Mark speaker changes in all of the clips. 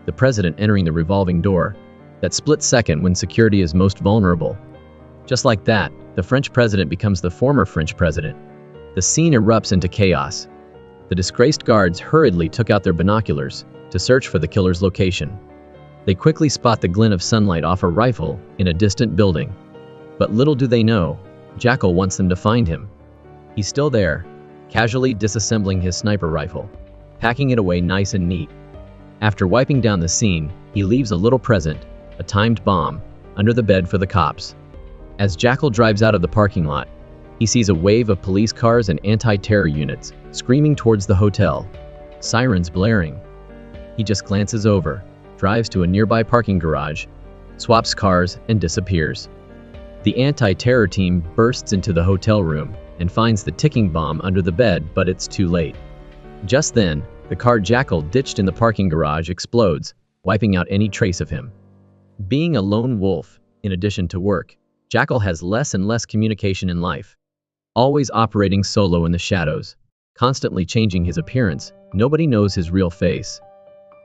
Speaker 1: the president entering the revolving door, that split second when security is most vulnerable. Just like that, the French president becomes the former French president. The scene erupts into chaos. The disgraced guards hurriedly took out their binoculars to search for the killer's location. They quickly spot the glint of sunlight off a rifle in a distant building. But little do they know, Jackal wants them to find him. He's still there, casually disassembling his sniper rifle, packing it away nice and neat. After wiping down the scene, he leaves a little present, a timed bomb, under the bed for the cops. As Jackal drives out of the parking lot, he sees a wave of police cars and anti-terror units screaming towards the hotel, sirens blaring. He just glances over, drives to a nearby parking garage, swaps cars, and disappears. The anti-terror team bursts into the hotel room and finds the ticking bomb under the bed, but it's too late. Just then, the car Jackal ditched in the parking garage explodes, wiping out any trace of him. Being a lone wolf, in addition to work, Jackal has less and less communication in life. Always operating solo in the shadows, constantly changing his appearance, nobody knows his real face.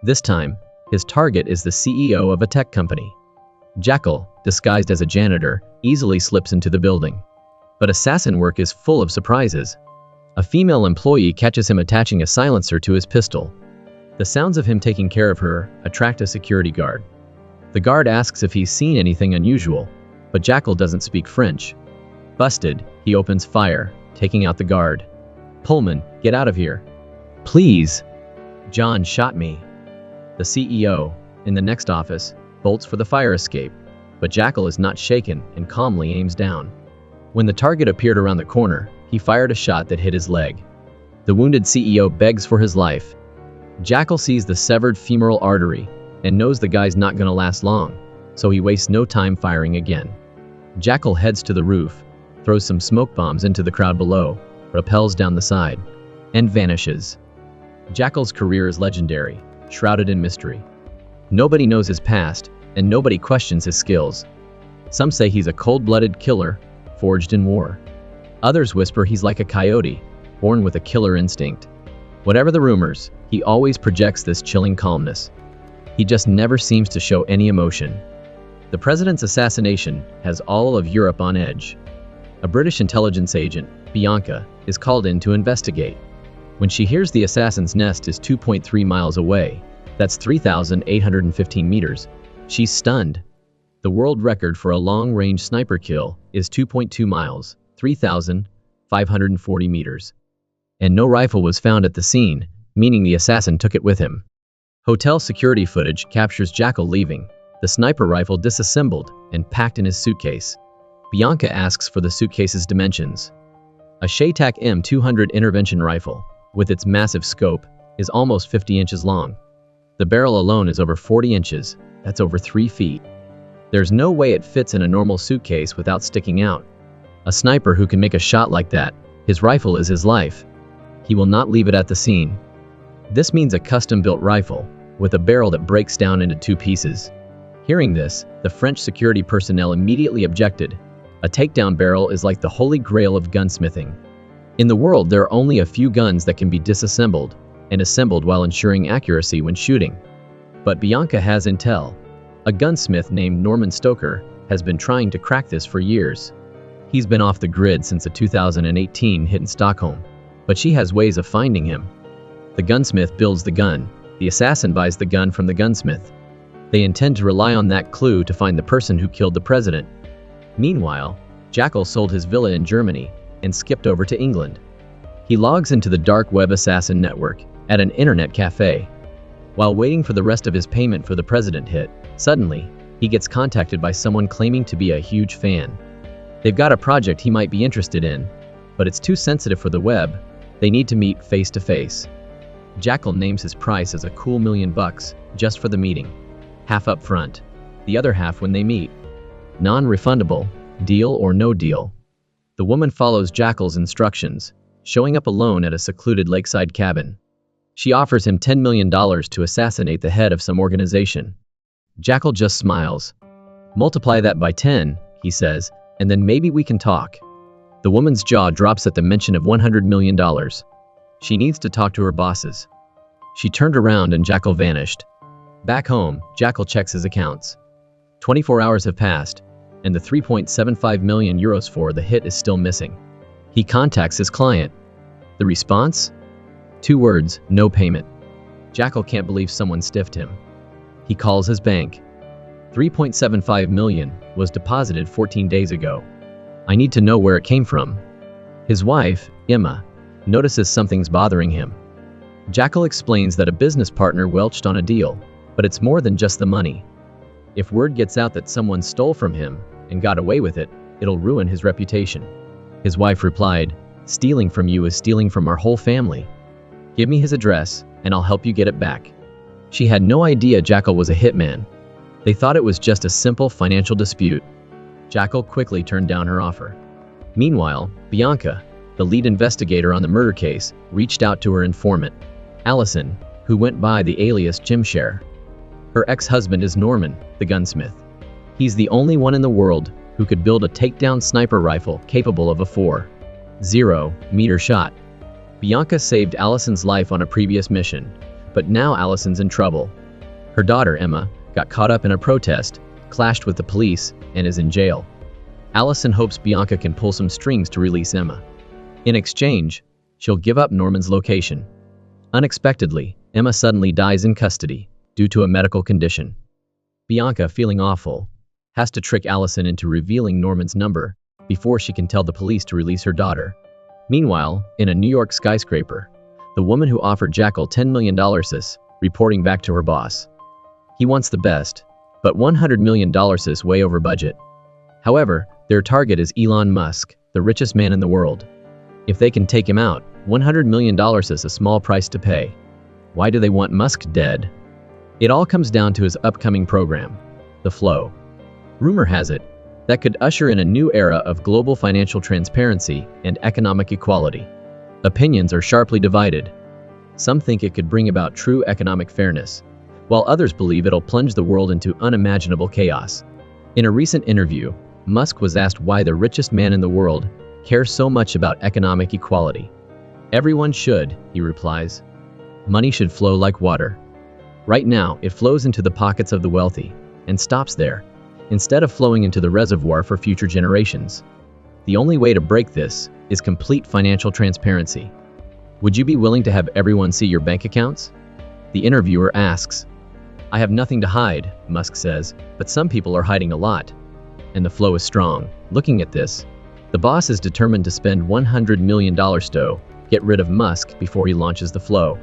Speaker 1: This time, his target is the CEO of a tech company. Jackal, disguised as a janitor, easily slips into the building. But assassin work is full of surprises. A female employee catches him attaching a silencer to his pistol. The sounds of him taking care of her attract a security guard. The guard asks if he's seen anything unusual, but Jackal doesn't speak French. Busted, he opens fire, taking out the guard. "Pullman, get out of here." "Please." "John shot me." The CEO, in the next office, bolts for the fire escape, but Jackal is not shaken and calmly aims down. When the target appeared around the corner, he fired a shot that hit his leg. The wounded CEO begs for his life. Jackal sees the severed femoral artery and knows the guy's not gonna last long, so he wastes no time firing again. Jackal heads to the roof, throws some smoke bombs into the crowd below, rappels down the side, and vanishes. Jackal's career is legendary, shrouded in mystery. Nobody knows his past, and nobody questions his skills. Some say he's a cold-blooded killer, forged in war. Others whisper he's like a coyote, born with a killer instinct. Whatever the rumors, he always projects this chilling calmness. He just never seems to show any emotion. The president's assassination has all of Europe on edge. A British intelligence agent, Bianca, is called in to investigate. When she hears the assassin's nest is 2.3 miles away, that's 3,815 meters, she's stunned. The world record for a long-range sniper kill is 2.2 miles, 3,540 meters. And no rifle was found at the scene, meaning the assassin took it with him. Hotel security footage captures Jackal leaving, the sniper rifle disassembled and packed in his suitcase. Bianca asks for the suitcase's dimensions. A JACKAL M200 intervention rifle, with its massive scope, is almost 50 inches long. The barrel alone is over 40 inches, that's over 3 feet. There's no way it fits in a normal suitcase without sticking out. A sniper who can make a shot like that, his rifle is his life. He will not leave it at the scene. This means a custom-built rifle, with a barrel that breaks down into 2 pieces. Hearing this, the French security personnel immediately objected. A takedown barrel is like the holy grail of gunsmithing. In the world, there are only a few guns that can be disassembled and assembled while ensuring accuracy when shooting. But Bianca has intel. A gunsmith named Norman Stoker has been trying to crack this for years. He's been off the grid since a 2018 hit in Stockholm, but she has ways of finding him. The gunsmith builds the gun. The assassin buys the gun from the gunsmith. They intend to rely on that clue to find the person who killed the president. Meanwhile, Jackal sold his villa in Germany and skipped over to England. He logs into the dark web assassin network at an internet cafe. While waiting for the rest of his payment for the president hit, suddenly, he gets contacted by someone claiming to be a huge fan. They've got a project he might be interested in, but it's too sensitive for the web. They need to meet face to face. Jackal names his price as a cool $1 million just for the meeting. Half up front, the other half when they meet. Non-refundable, deal or no deal. The woman follows Jackal's instructions, showing up alone at a secluded lakeside cabin. She offers him $10 million to assassinate the head of some organization. Jackal just smiles. "Multiply that by 10, he says, and then maybe we can talk." The woman's jaw drops at the mention of $100 million. She needs to talk to her bosses. She turned around and Jackal vanished. Back home, Jackal checks his accounts. 24 hours have passed, and the 3.75 million euros for the hit is still missing. He contacts his client. The response? 2 words, no payment. Jackal can't believe someone stiffed him. He calls his bank. 3.75 million was deposited 14 days ago. I need to know where it came from. His wife, Emma, notices something's bothering him. Jackal explains that a business partner welched on a deal, but it's more than just the money. If word gets out that someone stole from him and got away with it, it'll ruin his reputation. His wife replied, "Stealing from you is stealing from our whole family. Give me his address, and I'll help you get it back." She had no idea Jackal was a hitman. They thought it was just a simple financial dispute. Jackal quickly turned down her offer. Meanwhile, Bianca, the lead investigator on the murder case, reached out to her informant, Allison, who went by the alias Jimshare. Her ex-husband is Norman, the gunsmith. He's the only one in the world who could build a takedown sniper rifle capable of a 4.0-meter shot. Bianca saved Allison's life on a previous mission, but now Allison's in trouble. Her daughter, Emma, got caught up in a protest, clashed with the police, and is in jail. Allison hopes Bianca can pull some strings to release Emma. In exchange, she'll give up Norman's location. Unexpectedly, Emma suddenly dies in custody due to a medical condition. Bianca, feeling awful, has to trick Allison into revealing Norman's number before she can tell the police to release her daughter. Meanwhile, in a New York skyscraper, the woman who offered Jackal $10 million is reporting back to her boss. He wants the best, but $100 million is way over budget. However, their target is Elon Musk, the richest man in the world. If they can take him out, $100 million is a small price to pay. Why do they want Musk dead? It all comes down to his upcoming program, The Flow. Rumor has it that could usher in a new era of global financial transparency and economic equality. Opinions are sharply divided. Some think it could bring about true economic fairness, while others believe it'll plunge the world into unimaginable chaos. In a recent interview, Musk was asked why the richest man in the world cares so much about economic equality. "Everyone should," he replies. "Money should flow like water. Right now, it flows into the pockets of the wealthy and stops there, instead of flowing into the reservoir for future generations. The only way to break this is complete financial transparency. Would you be willing to have everyone see your bank accounts?" The interviewer asks. "I have nothing to hide," Musk says, "but some people are hiding a lot." And the flow is strong. Looking at this, the boss is determined to spend $100 million to get rid of Musk before he launches the flow.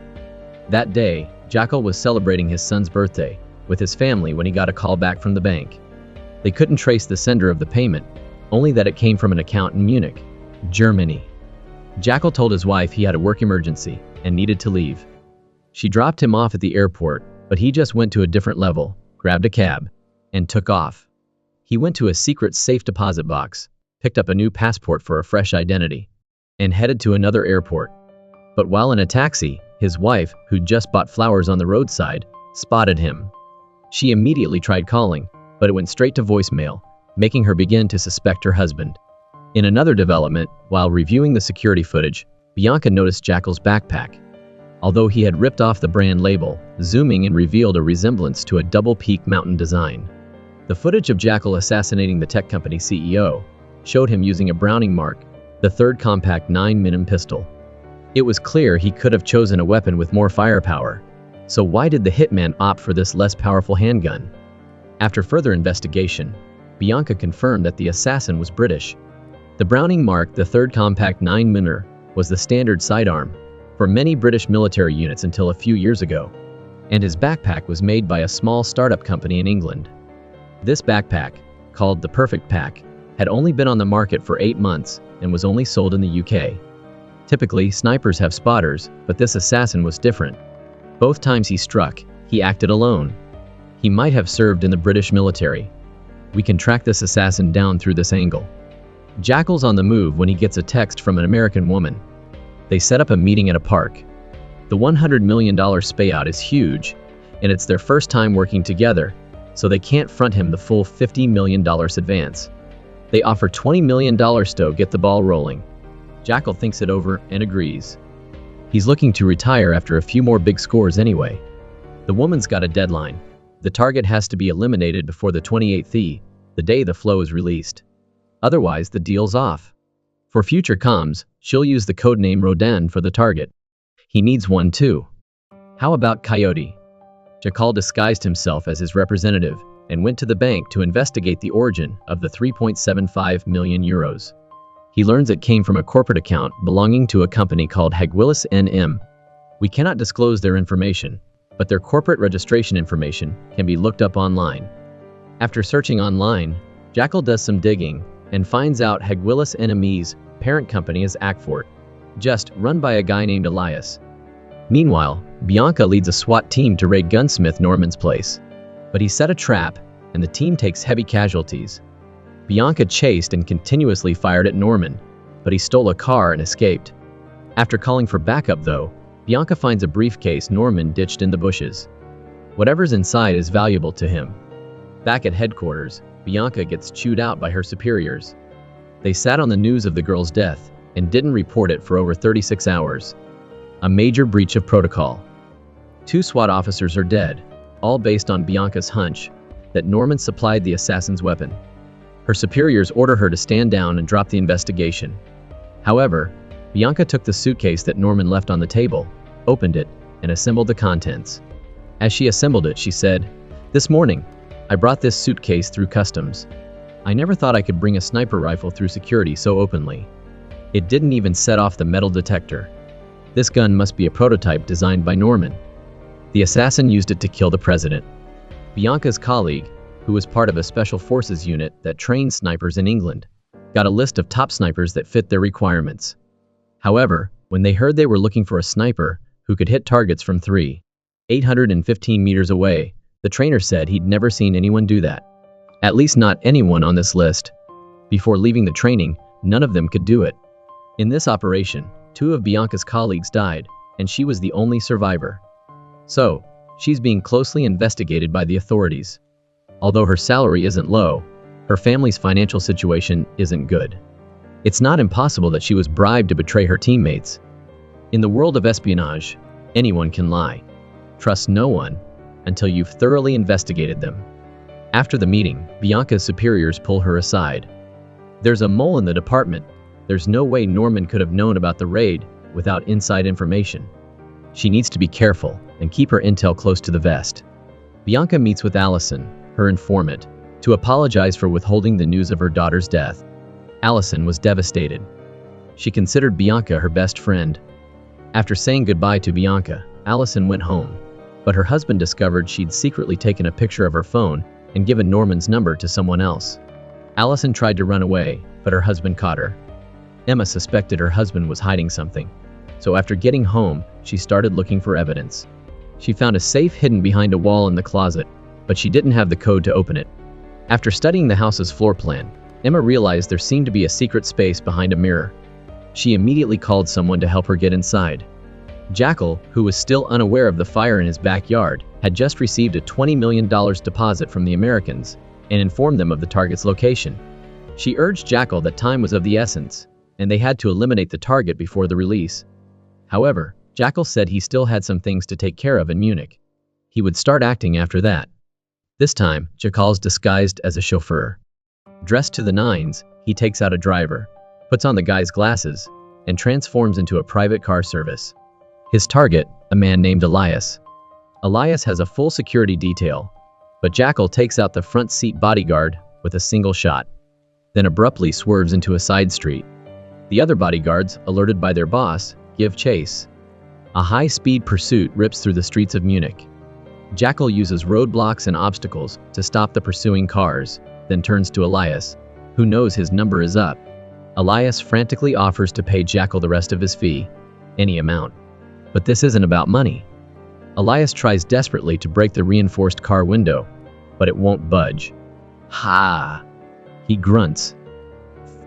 Speaker 1: That day, Jackal was celebrating his son's birthday with his family when he got a call back from the bank. They couldn't trace the sender of the payment, only that it came from an account in Munich, Germany. Jackal told his wife he had a work emergency and needed to leave. She dropped him off at the airport, but he just went to a different level, grabbed a cab, and took off. He went to a secret safe deposit box, picked up a new passport for a fresh identity, and headed to another airport. But while in a taxi, his wife, who'd just bought flowers on the roadside, spotted him. She immediately tried calling, but it went straight to voicemail, making her begin to suspect her husband. In another development, while reviewing the security footage, Bianca noticed Jackal's backpack. Although he had ripped off the brand label, zooming in revealed a resemblance to a double-peak mountain design. The footage of Jackal assassinating the tech company CEO showed him using a Browning Mark, the third compact 9mm pistol. It was clear he could have chosen a weapon with more firepower. So why did the hitman opt for this less powerful handgun? After further investigation, Bianca confirmed that the assassin was British. The Browning Mark, the third compact 9mm, was the standard sidearm for many British military units until a few years ago, and his backpack was made by a small startup company in England. This backpack, called the Perfect Pack, had only been on the market for 8 months and was only sold in the UK. Typically, snipers have spotters, but this assassin was different. Both times he struck, he acted alone. He might have served in the British military. We can track this assassin down through this angle. Jackal's on the move when he gets a text from an American woman. They set up a meeting at a park. The $100 million payout is huge, and it's their first time working together, so they can't front him the full $50 million advance. They offer $20 million to get the ball rolling. Jackal thinks it over and agrees. He's looking to retire after a few more big scores anyway. The woman's got a deadline, The target has to be eliminated before the 28th, the day the flow is released. Otherwise, the deal's off. For future comms, she'll use the codename Rodin for the target. He needs one too. How about Coyote? JACKAL disguised himself as his representative and went to the bank to investigate the origin of the 3.75 million euros. He learns it came from a corporate account belonging to a company called Hagwillis NM. We cannot disclose their information, but their corporate registration information can be looked up online. After searching online, JACKAL does some digging and finds out Hagwillis NM's parent company is Ackfort, just run by a guy named Elias. Meanwhile, Bianca leads a SWAT team to raid gunsmith Norman's place. But he set a trap, and the team takes heavy casualties. Bianca chased and continuously fired at Norman, but he stole a car and escaped. After calling for backup though, Bianca finds a briefcase Norman ditched in the bushes. Whatever's inside is valuable to him. Back at headquarters, Bianca gets chewed out by her superiors. They sat on the news of the girl's death and didn't report it for over 36 hours. A major breach of protocol. 2 SWAT officers are dead, all based on Bianca's hunch that Norman supplied the assassin's weapon. Her superiors order her to stand down and drop the investigation. However, Bianca took the suitcase that Norman left on the table, opened it, and assembled the contents. As she assembled it, she said, "This morning, I brought this suitcase through customs. I never thought I could bring a sniper rifle through security so openly. It didn't even set off the metal detector. This gun must be a prototype designed by Norman. The assassin used it to kill the president." Bianca's colleague, who was part of a special forces unit that trains snipers in England, got a list of top snipers that fit their requirements. However, when they heard they were looking for a sniper who could hit targets from 815 meters away, the trainer said he'd never seen anyone do that. At least not anyone on this list. Before leaving the training, none of them could do it. In this operation, 2 of Bianca's colleagues died, and she was the only survivor. So, she's being closely investigated by the authorities. Although her salary isn't low, her family's financial situation isn't good. It's not impossible that she was bribed to betray her teammates. In the world of espionage, anyone can lie. Trust no one until you've thoroughly investigated them. After the meeting, Bianca's superiors pull her aside. There's a mole in the department. There's no way Norman could have known about the raid without inside information. She needs to be careful and keep her intel close to the vest. Bianca meets with Allison, her informant, to apologize for withholding the news of her daughter's death. Allison was devastated. She considered Bianca her best friend. After saying goodbye to Bianca, Allison went home, but her husband discovered she'd secretly taken a picture of her phone and given Norman's number to someone else. Allison tried to run away, but her husband caught her. Emma suspected her husband was hiding something, so after getting home, she started looking for evidence. She found a safe hidden behind a wall in the closet, but she didn't have the code to open it. After studying the house's floor plan, Emma realized there seemed to be a secret space behind a mirror. She immediately called someone to help her get inside. JACKAL, who was still unaware of the fire in his backyard, had just received a $20 million deposit from the Americans and informed them of the target's location. She urged JACKAL that time was of the essence, and they had to eliminate the target before the release. However, JACKAL said he still had some things to take care of in Munich. He would start acting after that. This time, JACKAL's disguised as a chauffeur. Dressed to the nines, he takes out a driver, puts on the guy's glasses, and transforms into a private car service. His target, a man named Elias. Elias has a full security detail, but JACKAL takes out the front seat bodyguard with a single shot, then abruptly swerves into a side street. The other bodyguards, alerted by their boss, give chase. A high-speed pursuit rips through the streets of Munich. JACKAL uses roadblocks and obstacles to stop the pursuing cars, then turns to Elias, who knows his number is up. Elias frantically offers to pay JACKAL the rest of his fee, any amount. But this isn't about money. Elias tries desperately to break the reinforced car window, but it won't budge. Ha! He grunts.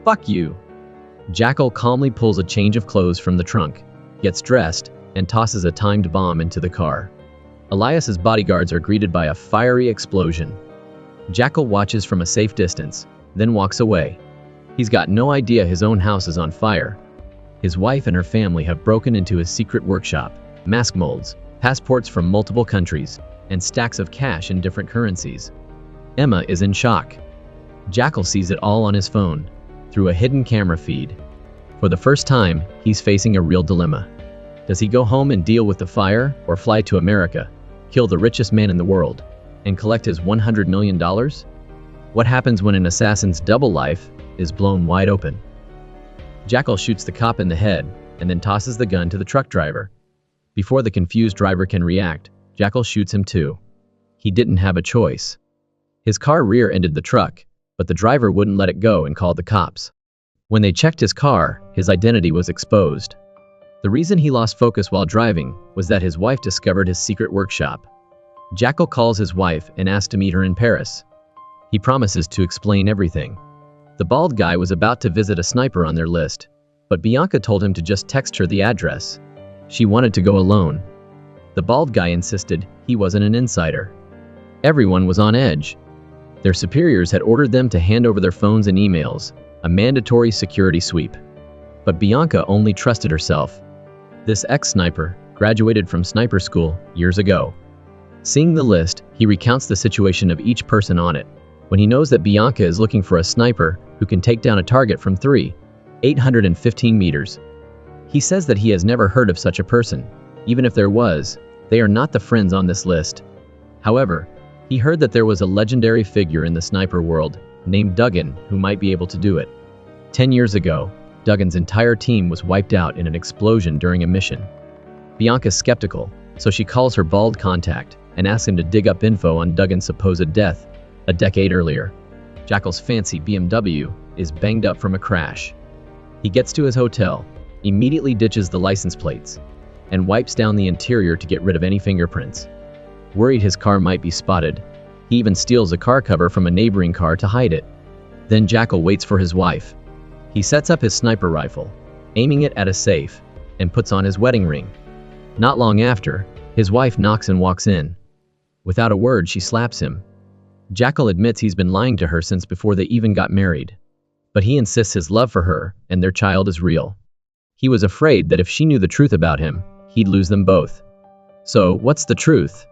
Speaker 1: Fuck you! JACKAL calmly pulls a change of clothes from the trunk, gets dressed, and tosses a timed bomb into the car. Elias's bodyguards are greeted by a fiery explosion. JACKAL watches from a safe distance, then walks away. He's got no idea his own house is on fire. His wife and her family have broken into his secret workshop, mask molds, passports from multiple countries, and stacks of cash in different currencies. Emma is in shock. Jackal sees it all on his phone, through a hidden camera feed. For the first time, he's facing a real dilemma. Does he go home and deal with the fire, or fly to America, kill the richest man in the world, and collect his $100 million? What happens when an assassin's double life is blown wide open? Jackal shoots the cop in the head, and then tosses the gun to the truck driver. Before the confused driver can react, Jackal shoots him too. He didn't have a choice. His car rear-ended the truck, but the driver wouldn't let it go and called the cops. When they checked his car, his identity was exposed. The reason he lost focus while driving was that his wife discovered his secret workshop. Jackal calls his wife and asks to meet her in Paris. He promises to explain everything. The bald guy was about to visit a sniper on their list, but Bianca told him to just text her the address. She wanted to go alone. The bald guy insisted he wasn't an insider. Everyone was on edge. Their superiors had ordered them to hand over their phones and emails, a mandatory security sweep. But Bianca only trusted herself. This ex-sniper graduated from sniper school years ago. Seeing the list, he recounts the situation of each person on it. When he knows that Bianca is looking for a sniper who can take down a target from 815 meters. He says that he has never heard of such a person. Even if there was, they are not the friends on this list. However, he heard that there was a legendary figure in the sniper world named Duggan who might be able to do it. 10 years ago, Duggan's entire team was wiped out in an explosion during a mission. Bianca's skeptical, so she calls her bald contact and asks him to dig up info on Duggan's supposed death a decade earlier. Jackal's fancy BMW is banged up from a crash. He gets to his hotel, immediately ditches the license plates, and wipes down the interior to get rid of any fingerprints. Worried his car might be spotted, he even steals a car cover from a neighboring car to hide it. Then Jackal waits for his wife. He sets up his sniper rifle, aiming it at a safe, and puts on his wedding ring. Not long after, his wife knocks and walks in. Without a word, she slaps him. Jackal admits he's been lying to her since before they even got married. But he insists his love for her and their child is real. He was afraid that if she knew the truth about him, he'd lose them both. So, what's the truth?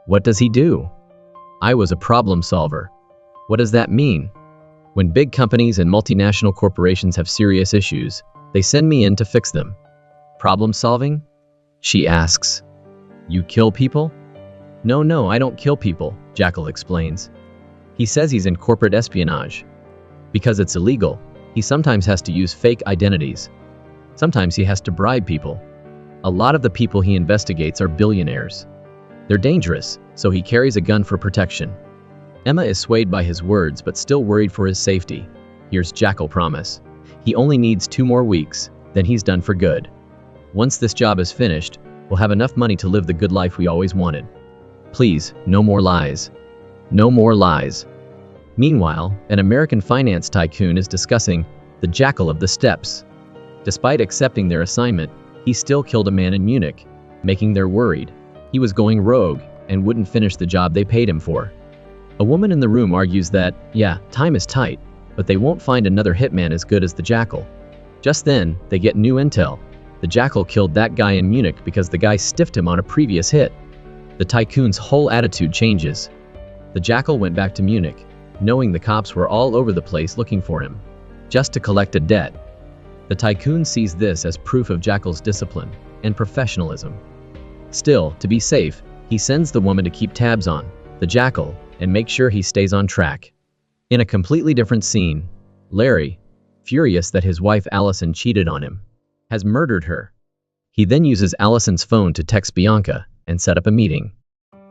Speaker 1: What does he do? I was a problem solver. What does that mean? When big companies and multinational corporations have serious issues, they send me in to fix them. Problem solving? She asks. You kill people? No, I don't kill people, Jackal explains. He says he's in corporate espionage. Because it's illegal, he sometimes has to use fake identities. Sometimes he has to bribe people. A lot of the people he investigates are billionaires. They're dangerous, so he carries a gun for protection. Emma is swayed by his words but still worried for his safety. Here's Jackal promise. He only needs 2 more weeks, then he's done for good. Once this job is finished, we'll have enough money to live the good life we always wanted. Please, no more lies. No more lies. Meanwhile, an American finance tycoon is discussing the Jackal of the Steppes. Despite accepting their assignment, he still killed a man in Munich, making them worried. He was going rogue and wouldn't finish the job they paid him for. A woman in the room argues that, yeah, time is tight, but they won't find another hitman as good as the Jackal. Just then, they get new intel. The Jackal killed that guy in Munich because the guy stiffed him on a previous hit. The tycoon's whole attitude changes. The Jackal went back to Munich, knowing the cops were all over the place looking for him, just to collect a debt. The tycoon sees this as proof of Jackal's discipline and professionalism. Still, to be safe, he sends the woman to keep tabs on the Jackal and make sure he stays on track. In a completely different scene, Larry, furious that his wife Allison cheated on him, has murdered her. He then uses Allison's phone to text Bianca and set up a meeting.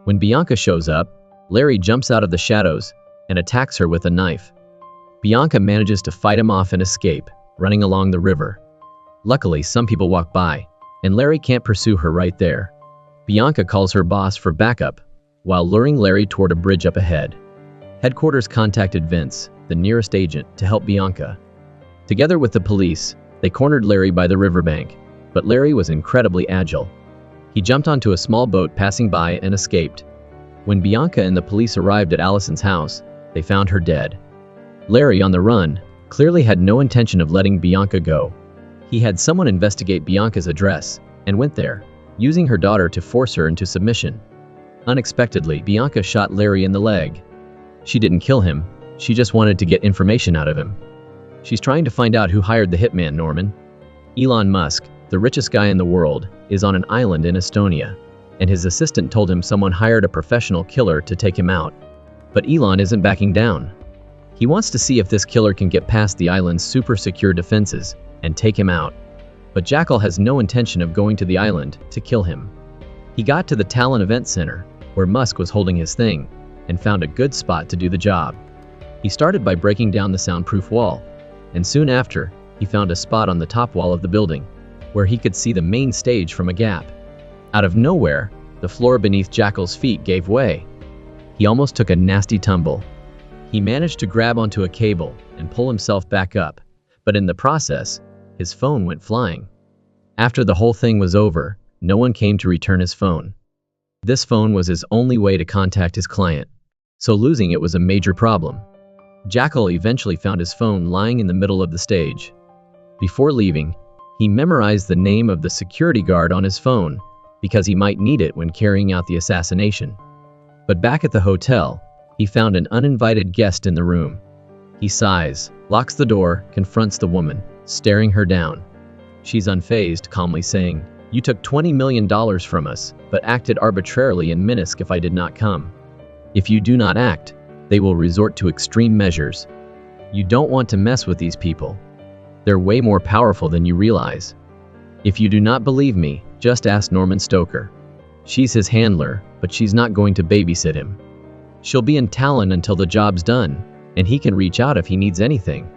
Speaker 1: When Bianca shows up, Larry jumps out of the shadows and attacks her with a knife. Bianca manages to fight him off and escape, running along the river. Luckily, some people walk by, and Larry can't pursue her right there. Bianca calls her boss for backup, while luring Larry toward a bridge up ahead. Headquarters contacted Vince, the nearest agent, to help Bianca. Together with the police, they cornered Larry by the riverbank, but Larry was incredibly agile. He jumped onto a small boat passing by and escaped. When Bianca and the police arrived at Allison's house, they found her dead. Larry, on the run, clearly had no intention of letting Bianca go. He had someone investigate Bianca's address, and went there, using her daughter to force her into submission. Unexpectedly, Bianca shot Larry in the leg. She didn't kill him, she just wanted to get information out of him. She's trying to find out who hired the hitman, Norman. Elon Musk, the richest guy in the world, is on an island in Estonia, and his assistant told him someone hired a professional killer to take him out. But Elon isn't backing down. He wants to see if this killer can get past the island's super secure defenses and take him out. But Jackal has no intention of going to the island to kill him. He got to the Talon Event Center, where Musk was holding his thing, and found a good spot to do the job. He started by breaking down the soundproof wall, and soon after, he found a spot on the top wall of the building, where he could see the main stage from a gap. Out of nowhere, the floor beneath Jackal's feet gave way. He almost took a nasty tumble. He managed to grab onto a cable and pull himself back up, but in the process, his phone went flying. After the whole thing was over, no one came to return his phone. This phone was his only way to contact his client, so losing it was a major problem. Jackal eventually found his phone lying in the middle of the stage. Before leaving, he memorized the name of the security guard on his phone because he might need it when carrying out the assassination. But back at the hotel, he found an uninvited guest in the room. He sighs, locks the door, confronts the woman, staring her down. She's unfazed, calmly saying, "You took $20 million from us, but acted arbitrarily in Minsk if I did not come. If you do not act, they will resort to extreme measures. You don't want to mess with these people. They're way more powerful than you realize. If you do not believe me, just ask Norman Stoker. She's his handler, but she's not going to babysit him. She'll be in Talon until the job's done, and he can reach out if he needs anything."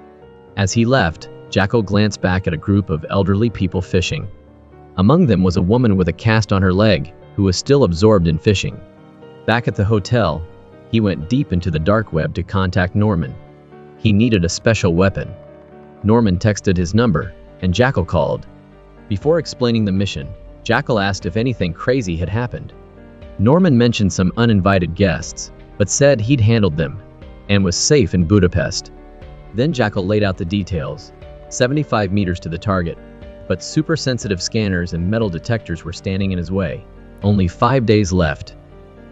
Speaker 1: As he left, Jackal glanced back at a group of elderly people fishing. Among them was a woman with a cast on her leg, who was still absorbed in fishing. Back at the hotel, he went deep into the dark web to contact Norman. He needed a special weapon. Norman texted his number, and Jackal called. Before explaining the mission, Jackal asked if anything crazy had happened. Norman mentioned some uninvited guests, but said he'd handled them, and was safe in Budapest. Then Jackal laid out the details, 75 meters to the target, but super-sensitive scanners and metal detectors were standing in his way. Only 5 days left.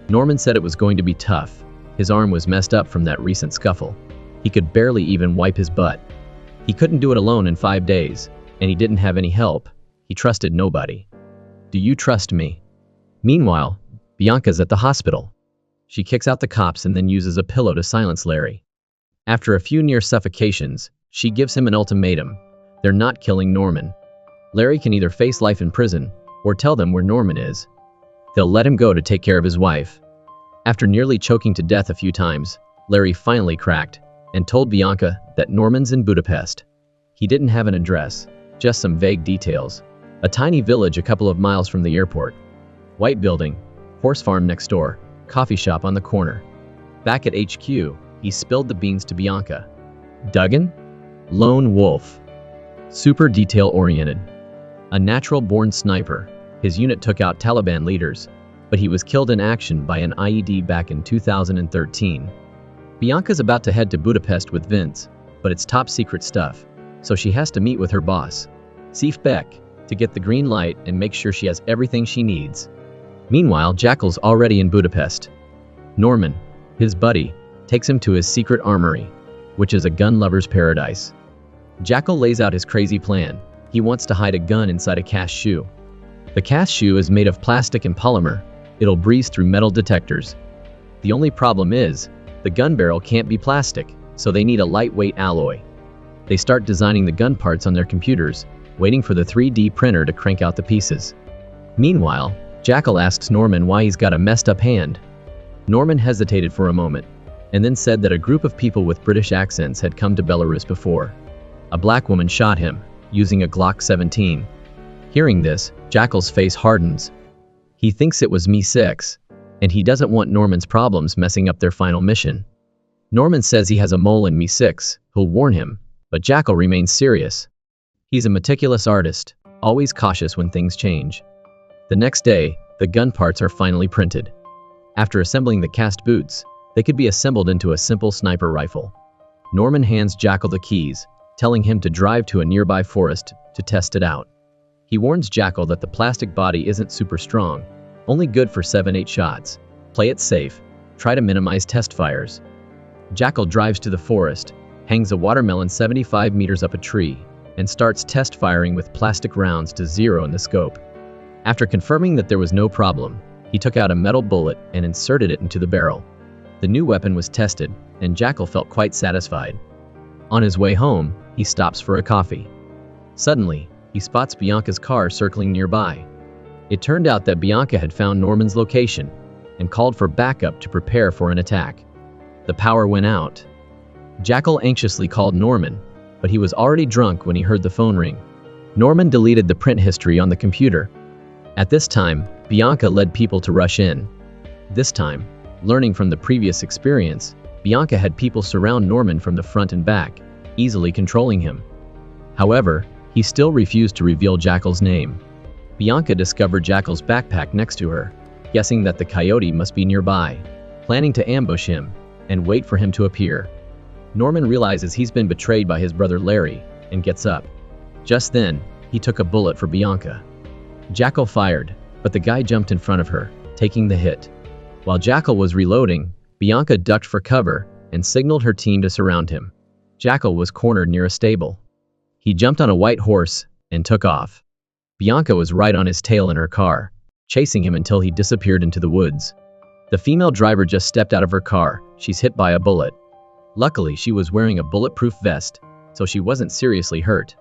Speaker 1: Norman said it was going to be tough. His arm was messed up from that recent scuffle. He could barely even wipe his butt. He couldn't do it alone in 5 days, and he didn't have any help. He trusted nobody. "Do you trust me?" Meanwhile, Bianca's at the hospital. She kicks out the cops and then uses a pillow to silence Larry. After a few near suffocations, she gives him an ultimatum. They're not killing Norman. Larry can either face life in prison, or tell them where Norman is. They'll let him go to take care of his wife. After nearly choking to death a few times, Larry finally cracked, and told Bianca that Norman's in Budapest. He didn't have an address, just some vague details. A tiny village a couple of miles from the airport. White building, horse farm next door, coffee shop on the corner. Back at HQ, he spilled the beans to Bianca. Duggan? Lone wolf. Super detail-oriented. A natural-born sniper, his unit took out Taliban leaders, but he was killed in action by an IED back in 2013. Bianca's about to head to Budapest with Vince, but it's top-secret stuff, so she has to meet with her boss, Seif Beck, to get the green light and make sure she has everything she needs. Meanwhile, Jackal's already in Budapest. Norman, his buddy, takes him to his secret armory, which is a gun lover's paradise. Jackal lays out his crazy plan. He wants to hide a gun inside a cast shoe. The cast shoe is made of plastic and polymer. It'll breeze through metal detectors. The only problem is, the gun barrel can't be plastic, so they need a lightweight alloy. They start designing the gun parts on their computers, waiting for the 3D printer to crank out the pieces. Meanwhile, Jackal asks Norman why he's got a messed up hand. Norman hesitated for a moment, and then said that a group of people with British accents had come to Belarus before. A black woman shot him, using a Glock 17. Hearing this, Jackal's face hardens. He thinks it was Mi-6, and he doesn't want Norman's problems messing up their final mission. Norman says he has a mole in Mi-6, who'll warn him, but Jackal remains serious. He's a meticulous artist, always cautious when things change. The next day, the gun parts are finally printed. After assembling the cast boots, they could be assembled into a simple sniper rifle. Norman hands Jackal the keys, telling him to drive to a nearby forest to test it out. He warns Jackal that the plastic body isn't super strong, only good for 7-8 shots. Play it safe. Try to minimize test fires. Jackal drives to the forest, hangs a watermelon 75 meters up a tree, and starts test firing with plastic rounds to 0 in the scope. After confirming that there was no problem, he took out a metal bullet and inserted it into the barrel. The new weapon was tested, and Jackal felt quite satisfied. On his way home, he stops for a coffee. Suddenly, he spots Bianca's car circling nearby. It turned out that Bianca had found Norman's location and called for backup to prepare for an attack. The power went out. Jackal anxiously called Norman, but he was already drunk when he heard the phone ring. Norman deleted the print history on the computer. At this time, Bianca led people to rush in. This time, learning from the previous experience, Bianca had people surround Norman from the front and back, easily controlling him. However, he still refused to reveal Jackal's name. Bianca discovered Jackal's backpack next to her, guessing that the coyote must be nearby, planning to ambush him and wait for him to appear. Norman realizes he's been betrayed by his brother Larry and gets up. Just then, he took a bullet for Bianca. Jackal fired, but the guy jumped in front of her, taking the hit. While Jackal was reloading, Bianca ducked for cover and signaled her team to surround him. Jackal was cornered near a stable. He jumped on a white horse and took off. Bianca was right on his tail in her car, chasing him until he disappeared into the woods. The female driver just stepped out of her car. She's hit by a bullet. Luckily, she was wearing a bulletproof vest, so she wasn't seriously hurt.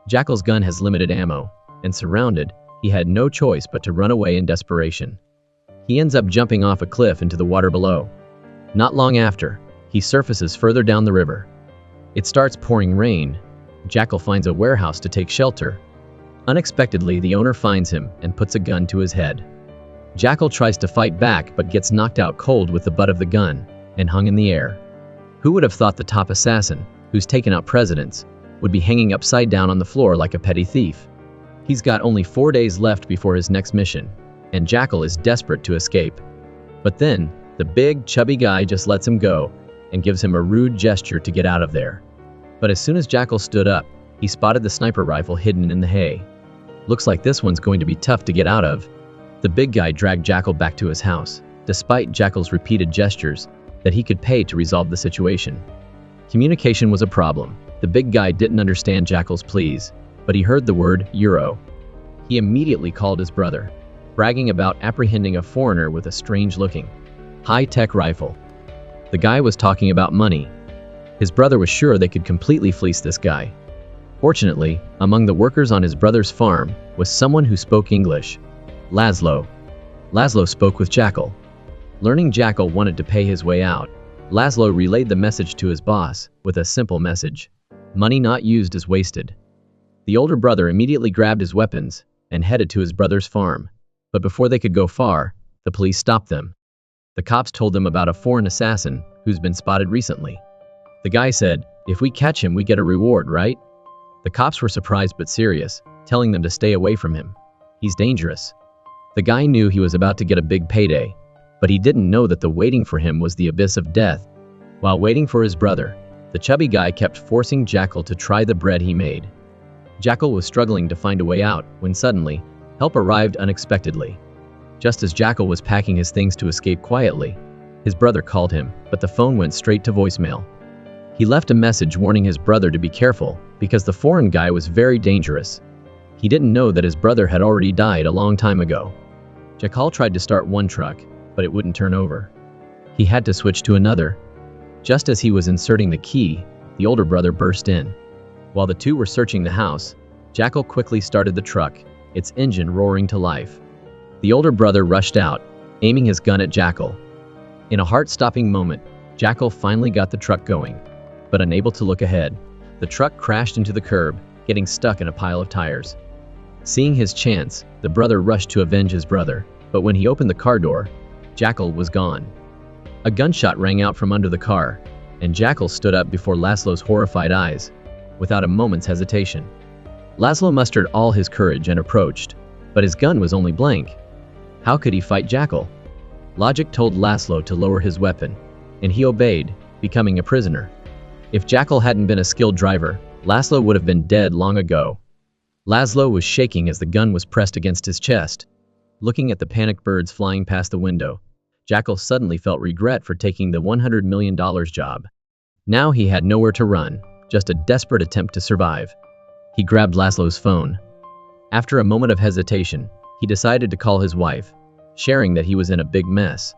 Speaker 1: Jackal's gun has limited ammo, and surrounded, he had no choice but to run away in desperation. He ends up jumping off a cliff into the water below. Not long after, he surfaces further down the river. It starts pouring rain. Jackal finds a warehouse to take shelter. Unexpectedly, the owner finds him and puts a gun to his head. Jackal tries to fight back but gets knocked out cold with the butt of the gun and hung in the air. Who would have thought the top assassin, who's taken out presidents, would be hanging upside down on the floor like a petty thief? He's got only 4 days left before his next mission, and Jackal is desperate to escape. But then, the big, chubby guy just lets him go and gives him a rude gesture to get out of there. But as soon as Jackal stood up, he spotted the sniper rifle hidden in the hay. Looks like this one's going to be tough to get out of. The big guy dragged Jackal back to his house, despite Jackal's repeated gestures that he could pay to resolve the situation. Communication was a problem. The big guy didn't understand Jackal's pleas, but he heard the word euro. He immediately called his brother, bragging about apprehending a foreigner with a strange-looking, high-tech rifle. The guy was talking about money. His brother was sure they could completely fleece this guy. Fortunately, among the workers on his brother's farm was someone who spoke English, Laszlo. Laszlo spoke with Jackal. Learning Jackal wanted to pay his way out, Laszlo relayed the message to his boss with a simple message: money not used is wasted. The older brother immediately grabbed his weapons and headed to his brother's farm. But before they could go far, the police stopped them. The cops told them about a foreign assassin who's been spotted recently. The guy said, "If we catch him, we get a reward, right?" The cops were surprised but serious, telling them to stay away from him. He's dangerous. The guy knew he was about to get a big payday, but he didn't know that the waiting for him was the abyss of death. While waiting for his brother, the chubby guy kept forcing Jackal to try the bread he made. Jackal was struggling to find a way out when suddenly, help arrived unexpectedly. Just as Jackal was packing his things to escape quietly, his brother called him, but the phone went straight to voicemail. He left a message warning his brother to be careful because the foreign guy was very dangerous. He didn't know that his brother had already died a long time ago. Jackal tried to start one truck, but it wouldn't turn over. He had to switch to another. Just as he was inserting the key, the older brother burst in. While the two were searching the house, Jackal quickly started the truck, its engine roaring to life. The older brother rushed out, aiming his gun at Jackal. In a heart-stopping moment, Jackal finally got the truck going, but unable to look ahead, the truck crashed into the curb, getting stuck in a pile of tires. Seeing his chance, the brother rushed to avenge his brother, but when he opened the car door, Jackal was gone. A gunshot rang out from under the car, and Jackal stood up before Laszlo's horrified eyes, without a moment's hesitation. Laszlo mustered all his courage and approached, but his gun was only blank. How could he fight Jackal? Logic told Laszlo to lower his weapon, and he obeyed, becoming a prisoner. If Jackal hadn't been a skilled driver, Laszlo would have been dead long ago. Laszlo was shaking as the gun was pressed against his chest. Looking at the panicked birds flying past the window, Jackal suddenly felt regret for taking the $100 million job. Now he had nowhere to run, just a desperate attempt to survive. He grabbed Laszlo's phone. After a moment of hesitation, he decided to call his wife, sharing that he was in a big mess.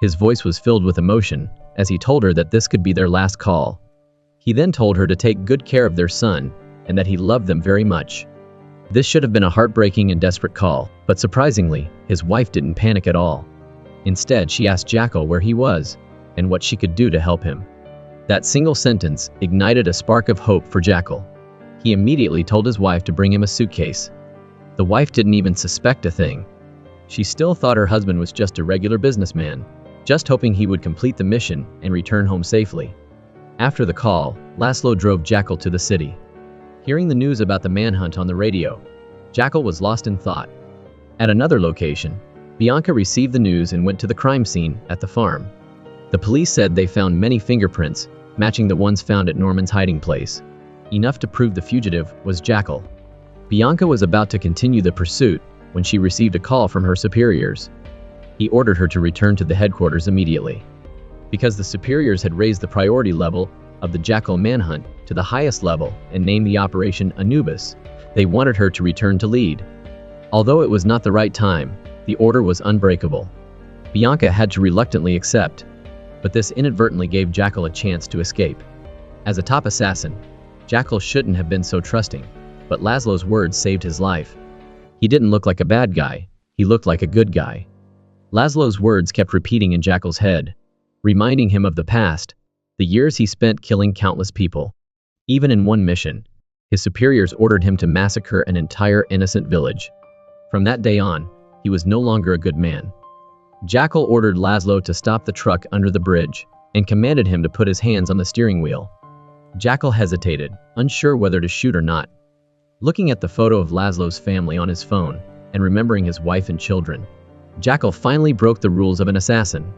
Speaker 1: His voice was filled with emotion as he told her that this could be their last call. He then told her to take good care of their son and that he loved them very much. This should have been a heartbreaking and desperate call, but surprisingly, his wife didn't panic at all. Instead, she asked Jackal where he was and what she could do to help him. That single sentence ignited a spark of hope for Jackal. He immediately told his wife to bring him a suitcase. The wife didn't even suspect a thing. She still thought her husband was just a regular businessman, just hoping he would complete the mission and return home safely. After the call, Laszlo drove Jackal to the city. Hearing the news about the manhunt on the radio, Jackal was lost in thought. At another location, Bianca received the news and went to the crime scene at the farm. The police said they found many fingerprints, matching the ones found at Norman's hiding place, enough to prove the fugitive was Jackal. Bianca was about to continue the pursuit when she received a call from her superiors. He ordered her to return to the headquarters immediately. Because the superiors had raised the priority level of the Jackal manhunt to the highest level and named the operation Anubis, they wanted her to return to lead. Although it was not the right time, the order was unbreakable. Bianca had to reluctantly accept, but this inadvertently gave Jackal a chance to escape. As a top assassin, Jackal shouldn't have been so trusting, but Laszlo's words saved his life. He didn't look like a bad guy, he looked like a good guy. Laszlo's words kept repeating in Jackal's head, reminding him of the past, the years he spent killing countless people. Even in one mission, his superiors ordered him to massacre an entire innocent village. From that day on, he was no longer a good man. Jackal ordered Laszlo to stop the truck under the bridge and commanded him to put his hands on the steering wheel. Jackal hesitated, unsure whether to shoot or not. Looking at the photo of Laszlo's family on his phone and remembering his wife and children, Jackal finally broke the rules of an assassin.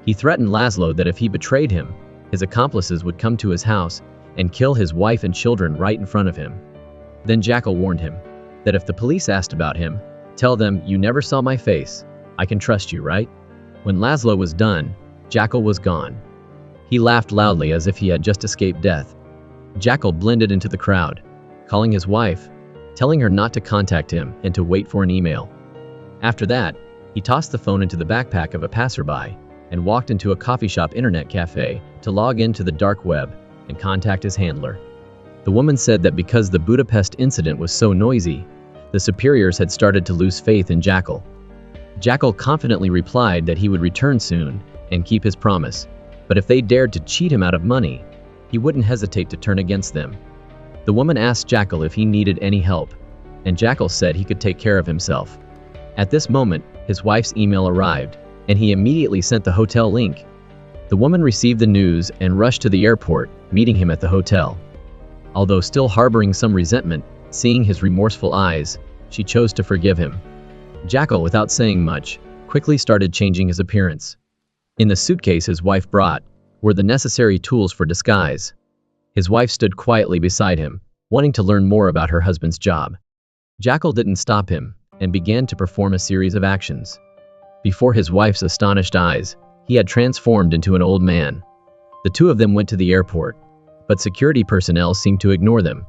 Speaker 1: He threatened Laszlo that if he betrayed him, his accomplices would come to his house and kill his wife and children right in front of him. Then Jackal warned him that if the police asked about him, tell them, "You never saw my face. I can trust you, right?" When Laszlo was done, Jackal was gone. He laughed loudly as if he had just escaped death. Jackal blended into the crowd, calling his wife, telling her not to contact him and to wait for an email. After that, he tossed the phone into the backpack of a passerby and walked into a coffee shop internet cafe to log into the dark web and contact his handler. The woman said that because the Budapest incident was so noisy, the superiors had started to lose faith in Jackal. Jackal confidently replied that he would return soon and keep his promise, but if they dared to cheat him out of money, he wouldn't hesitate to turn against them. The woman asked Jackal if he needed any help, and Jackal said he could take care of himself. At this moment, his wife's email arrived, and he immediately sent the hotel link. The woman received the news and rushed to the airport, meeting him at the hotel. Although still harboring some resentment, seeing his remorseful eyes, she chose to forgive him. Jackal, without saying much, quickly started changing his appearance. In the suitcase his wife brought were the necessary tools for disguise. His wife stood quietly beside him, wanting to learn more about her husband's job. Jackal didn't stop him and began to perform a series of actions. Before his wife's astonished eyes, he had transformed into an old man. The two of them went to the airport, but security personnel seemed to ignore them.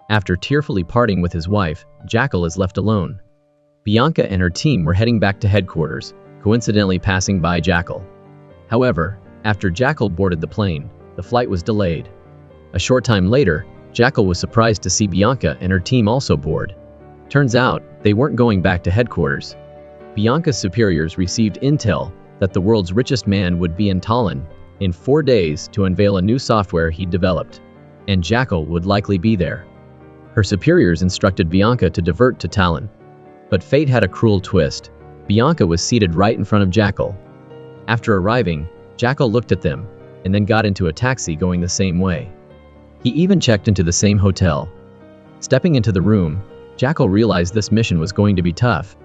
Speaker 1: After tearfully parting with his wife, Jackal is left alone. Bianca and her team were heading back to headquarters, coincidentally passing by Jackal. However, after Jackal boarded the plane, the flight was delayed. A short time later, Jackal was surprised to see Bianca and her team also board. Turns out, they weren't going back to headquarters. Bianca's superiors received intel that the world's richest man would be in Tallinn in 4 days to unveil a new software he'd developed, and Jackal would likely be there. Her superiors instructed Bianca to divert to Tallinn. But fate had a cruel twist. Bianca was seated right in front of Jackal. After arriving, Jackal looked at them, and then got into a taxi going the same way. He even checked into the same hotel. Stepping into the room, Jackal realized this mission was going to be tough.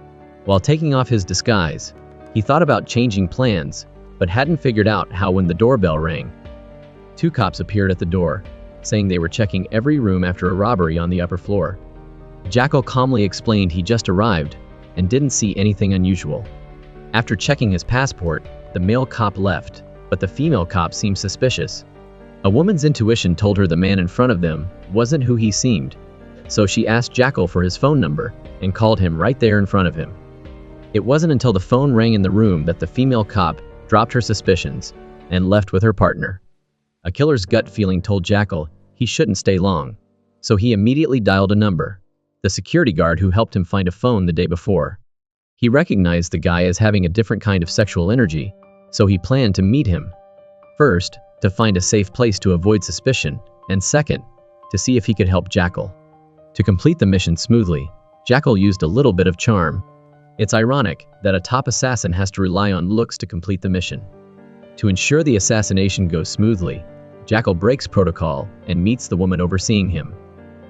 Speaker 1: While taking off his disguise, he thought about changing plans, but hadn't figured out how when the doorbell rang. 2 cops appeared at the door, saying they were checking every room after a robbery on the upper floor. Jackal calmly explained he just arrived and didn't see anything unusual. After checking his passport, The male cop left, but the female cop seemed suspicious. A woman's intuition told her the man in front of them wasn't who he seemed, so she asked Jackal for his phone number and called him right there in front of him. It wasn't until the phone rang in the room that the female cop dropped her suspicions and left with her partner. A killer's gut feeling told Jackal he shouldn't stay long, so he immediately dialed a number, the security guard who helped him find a phone the day before. He recognized the guy as having a different kind of sexual energy, so he planned to meet him. First, to find a safe place to avoid suspicion, and second, to see if he could help Jackal. To complete the mission smoothly, Jackal used a little bit of charm. It's ironic that a top assassin has to rely on looks to complete the mission. To ensure the assassination goes smoothly, Jackal breaks protocol and meets the woman overseeing him.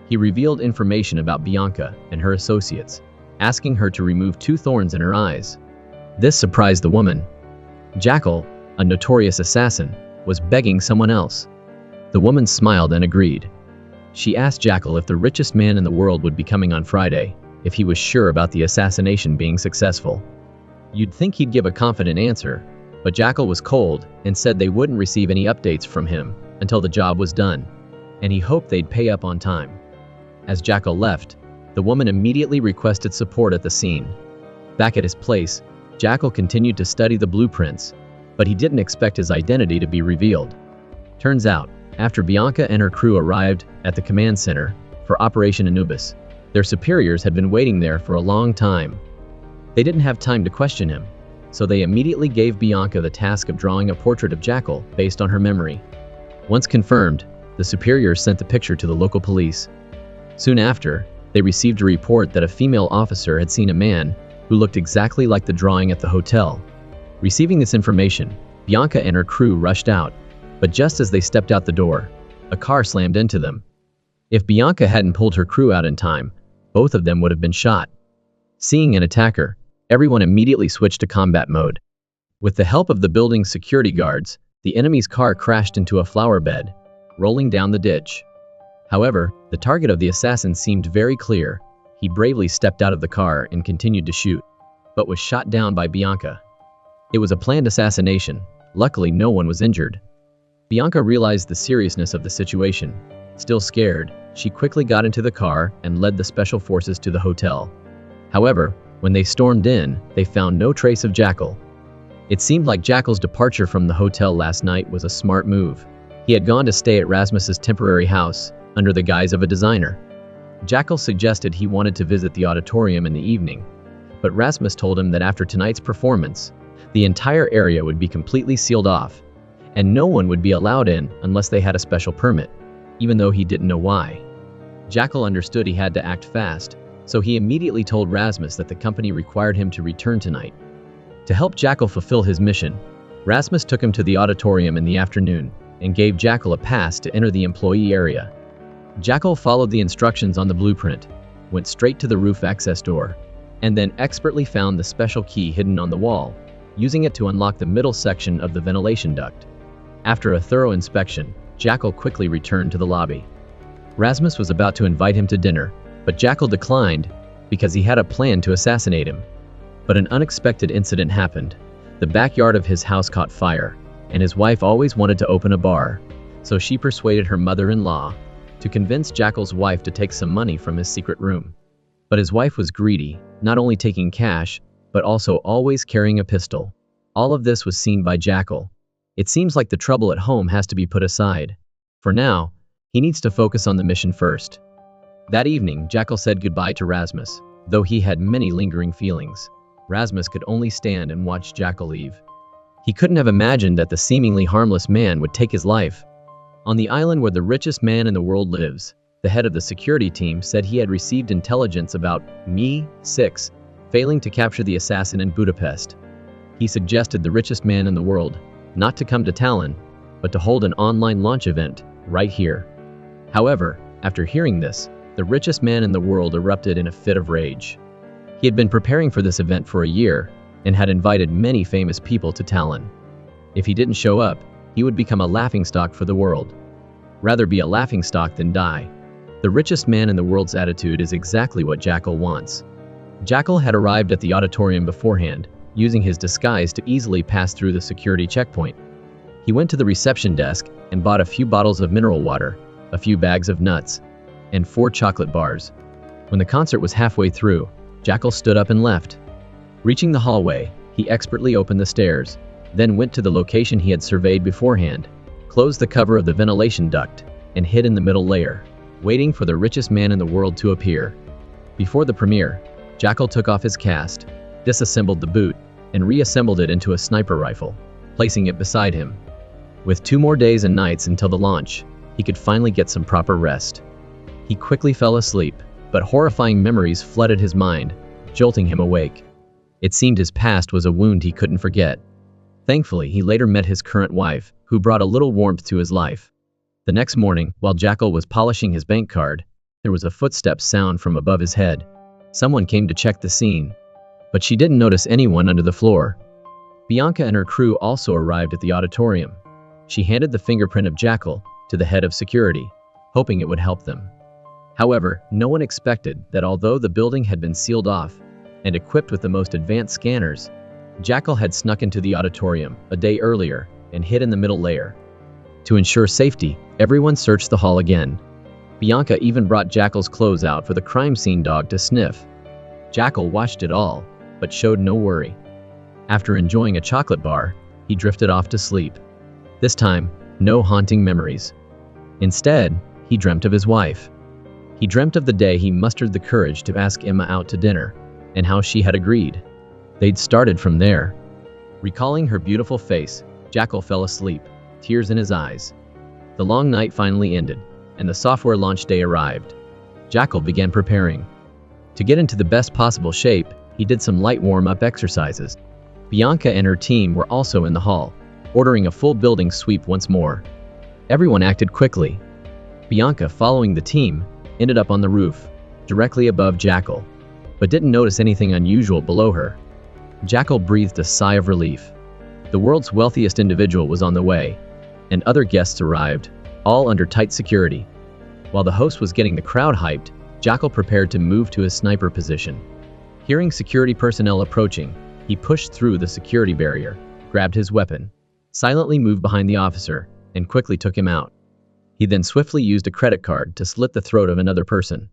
Speaker 1: He revealed information about Bianca and her associates, asking her to remove 2 thorns in her eyes. This surprised the woman. Jackal, a notorious assassin, was begging someone else. The woman smiled and agreed. She asked Jackal if the richest man in the world would be coming on Friday, if he was sure about the assassination being successful. You'd think he'd give a confident answer, but Jackal was cold and said they wouldn't receive any updates from him until the job was done, and he hoped they'd pay up on time. As Jackal left, the woman immediately requested support at the scene. Back at his place, Jackal continued to study the blueprints, but he didn't expect his identity to be revealed. Turns out, after Bianca and her crew arrived at the command center for Operation Anubis, their superiors had been waiting there for a long time. They didn't have time to question him, so they immediately gave Bianca the task of drawing a portrait of Jackal based on her memory. Once confirmed, the superiors sent the picture to the local police. Soon after, they received a report that a female officer had seen a man who looked exactly like the drawing at the hotel. Receiving this information, Bianca and her crew rushed out, but just as they stepped out the door, a car slammed into them. If Bianca hadn't pulled her crew out in time, both of them would have been shot. Seeing an attacker, everyone immediately switched to combat mode. With the help of the building's security guards, the enemy's car crashed into a flower bed, rolling down the ditch. However, the target of the assassin seemed very clear. He bravely stepped out of the car and continued to shoot, but was shot down by Bianca. It was a planned assassination. Luckily, no one was injured. Bianca realized the seriousness of the situation. Still scared, she quickly got into the car and led the special forces to the hotel. However, when they stormed in, they found no trace of Jackal. It seemed like Jackal's departure from the hotel last night was a smart move. He had gone to stay at Rasmus's temporary house, under the guise of a designer. Jackal suggested he wanted to visit the auditorium in the evening, but Rasmus told him that after tonight's performance, the entire area would be completely sealed off, and no one would be allowed in unless they had a special permit, even though he didn't know why. Jackal understood he had to act fast, so he immediately told Rasmus that the company required him to return tonight. To help Jackal fulfill his mission, Rasmus took him to the auditorium in the afternoon and gave Jackal a pass to enter the employee area. Jackal followed the instructions on the blueprint, went straight to the roof access door, and then expertly found the special key hidden on the wall, using it to unlock the middle section of the ventilation duct. After a thorough inspection, Jackal quickly returned to the lobby. Rasmus was about to invite him to dinner, but Jackal declined because he had a plan to assassinate him. But an unexpected incident happened. The backyard of his house caught fire, and his wife always wanted to open a bar, so she persuaded her mother-in-law to convince Jackal's wife to take some money from his secret room. But his wife was greedy, not only taking cash, but also always carrying a pistol. All of this was seen by Jackal. It seems like the trouble at home has to be put aside. For now, he needs to focus on the mission first. That evening, Jackal said goodbye to Rasmus, though he had many lingering feelings. Rasmus could only stand and watch Jackal leave. He couldn't have imagined that the seemingly harmless man would take his life. On the island where the richest man in the world lives, the head of the security team said he had received intelligence about Mi-6 failing to capture the assassin in Budapest. He suggested the richest man in the world not to come to Tallinn, but to hold an online launch event right here. However, after hearing this, the richest man in the world erupted in a fit of rage. He had been preparing for this event for a year and had invited many famous people to Tallinn. If he didn't show up, he would become a laughingstock for the world. Rather be a laughingstock than die. The richest man in the world's attitude is exactly what Jackal wants. Jackal had arrived at the auditorium beforehand using his disguise to easily pass through the security checkpoint. He went to the reception desk and bought a few bottles of mineral water, a few bags of nuts, and 4 chocolate bars. When the concert was halfway through, Jackal stood up and left. Reaching the hallway, he expertly opened the stairs, then went to the location he had surveyed beforehand, closed the cover of the ventilation duct, and hid in the middle layer, waiting for the richest man in the world to appear. Before the premiere, Jackal took off his cast, disassembled the boot, and reassembled it into a sniper rifle, placing it beside him. With 2 more days and nights until the launch, he could finally get some proper rest. He quickly fell asleep, but horrifying memories flooded his mind, jolting him awake. It seemed his past was a wound he couldn't forget. Thankfully, he later met his current wife, who brought a little warmth to his life. The next morning, while Jackal was polishing his bank card, there was a footstep sound from above his head. Someone came to check the scene, but she didn't notice anyone under the floor. Bianca and her crew also arrived at the auditorium. She handed the fingerprint of Jackal to the head of security, hoping it would help them. However, no one expected that although the building had been sealed off and equipped with the most advanced scanners, Jackal had snuck into the auditorium a day earlier and hid in the middle layer. To ensure safety, everyone searched the hall again. Bianca even brought Jackal's clothes out for the crime scene dog to sniff. Jackal watched it all, but showed no worry. After enjoying a chocolate bar, he drifted off to sleep. This time, no haunting memories. Instead, he dreamt of his wife. He dreamt of the day he mustered the courage to ask Emma out to dinner, and how she had agreed. They'd started from there. Recalling her beautiful face, Jackal fell asleep, tears in his eyes. The long night finally ended, and the software launch day arrived. Jackal began preparing. To get into the best possible shape, he did some light warm-up exercises. Bianca and her team were also in the hall, ordering a full building sweep once more. Everyone acted quickly. Bianca, following the team, ended up on the roof, directly above Jackal, but didn't notice anything unusual below her. Jackal breathed a sigh of relief. The world's wealthiest individual was on the way, and other guests arrived, all under tight security. While the host was getting the crowd hyped, Jackal prepared to move to his sniper position. Hearing security personnel approaching, he pushed through the security barrier, grabbed his weapon, silently moved behind the officer, and quickly took him out. He then swiftly used a credit card to slit the throat of another person.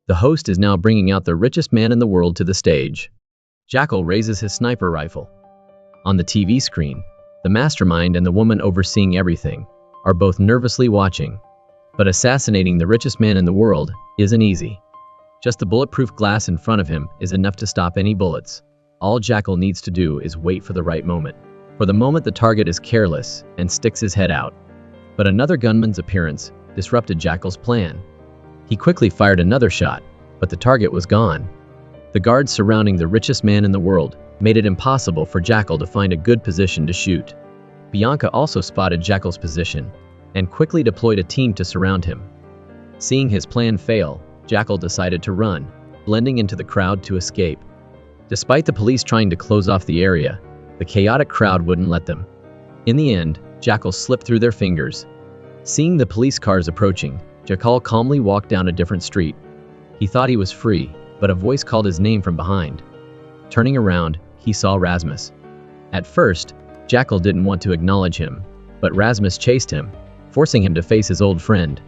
Speaker 1: The host is now bringing out the richest man in the world to the stage. Jackal raises his sniper rifle. On the TV screen, the mastermind and the woman overseeing everything are both nervously watching. But assassinating the richest man in the world isn't easy. Just the bulletproof glass in front of him is enough to stop any bullets. All Jackal needs to do is wait for the right moment. For the moment, the target is careless and sticks his head out. But another gunman's appearance disrupted Jackal's plan. He quickly fired another shot, but the target was gone. The guards surrounding the richest man in the world made it impossible for Jackal to find a good position to shoot. Bianca also spotted Jackal's position and quickly deployed a team to surround him. Seeing his plan fail, Jackal decided to run, blending into the crowd to escape. Despite the police trying to close off the area, the chaotic crowd wouldn't let them. In the end, Jackal slipped through their fingers. Seeing the police cars approaching, Jackal calmly walked down a different street. He thought he was free, but a voice called his name from behind. Turning around, he saw Rasmus. At first, Jackal didn't want to acknowledge him, but Rasmus chased him, forcing him to face his old friend.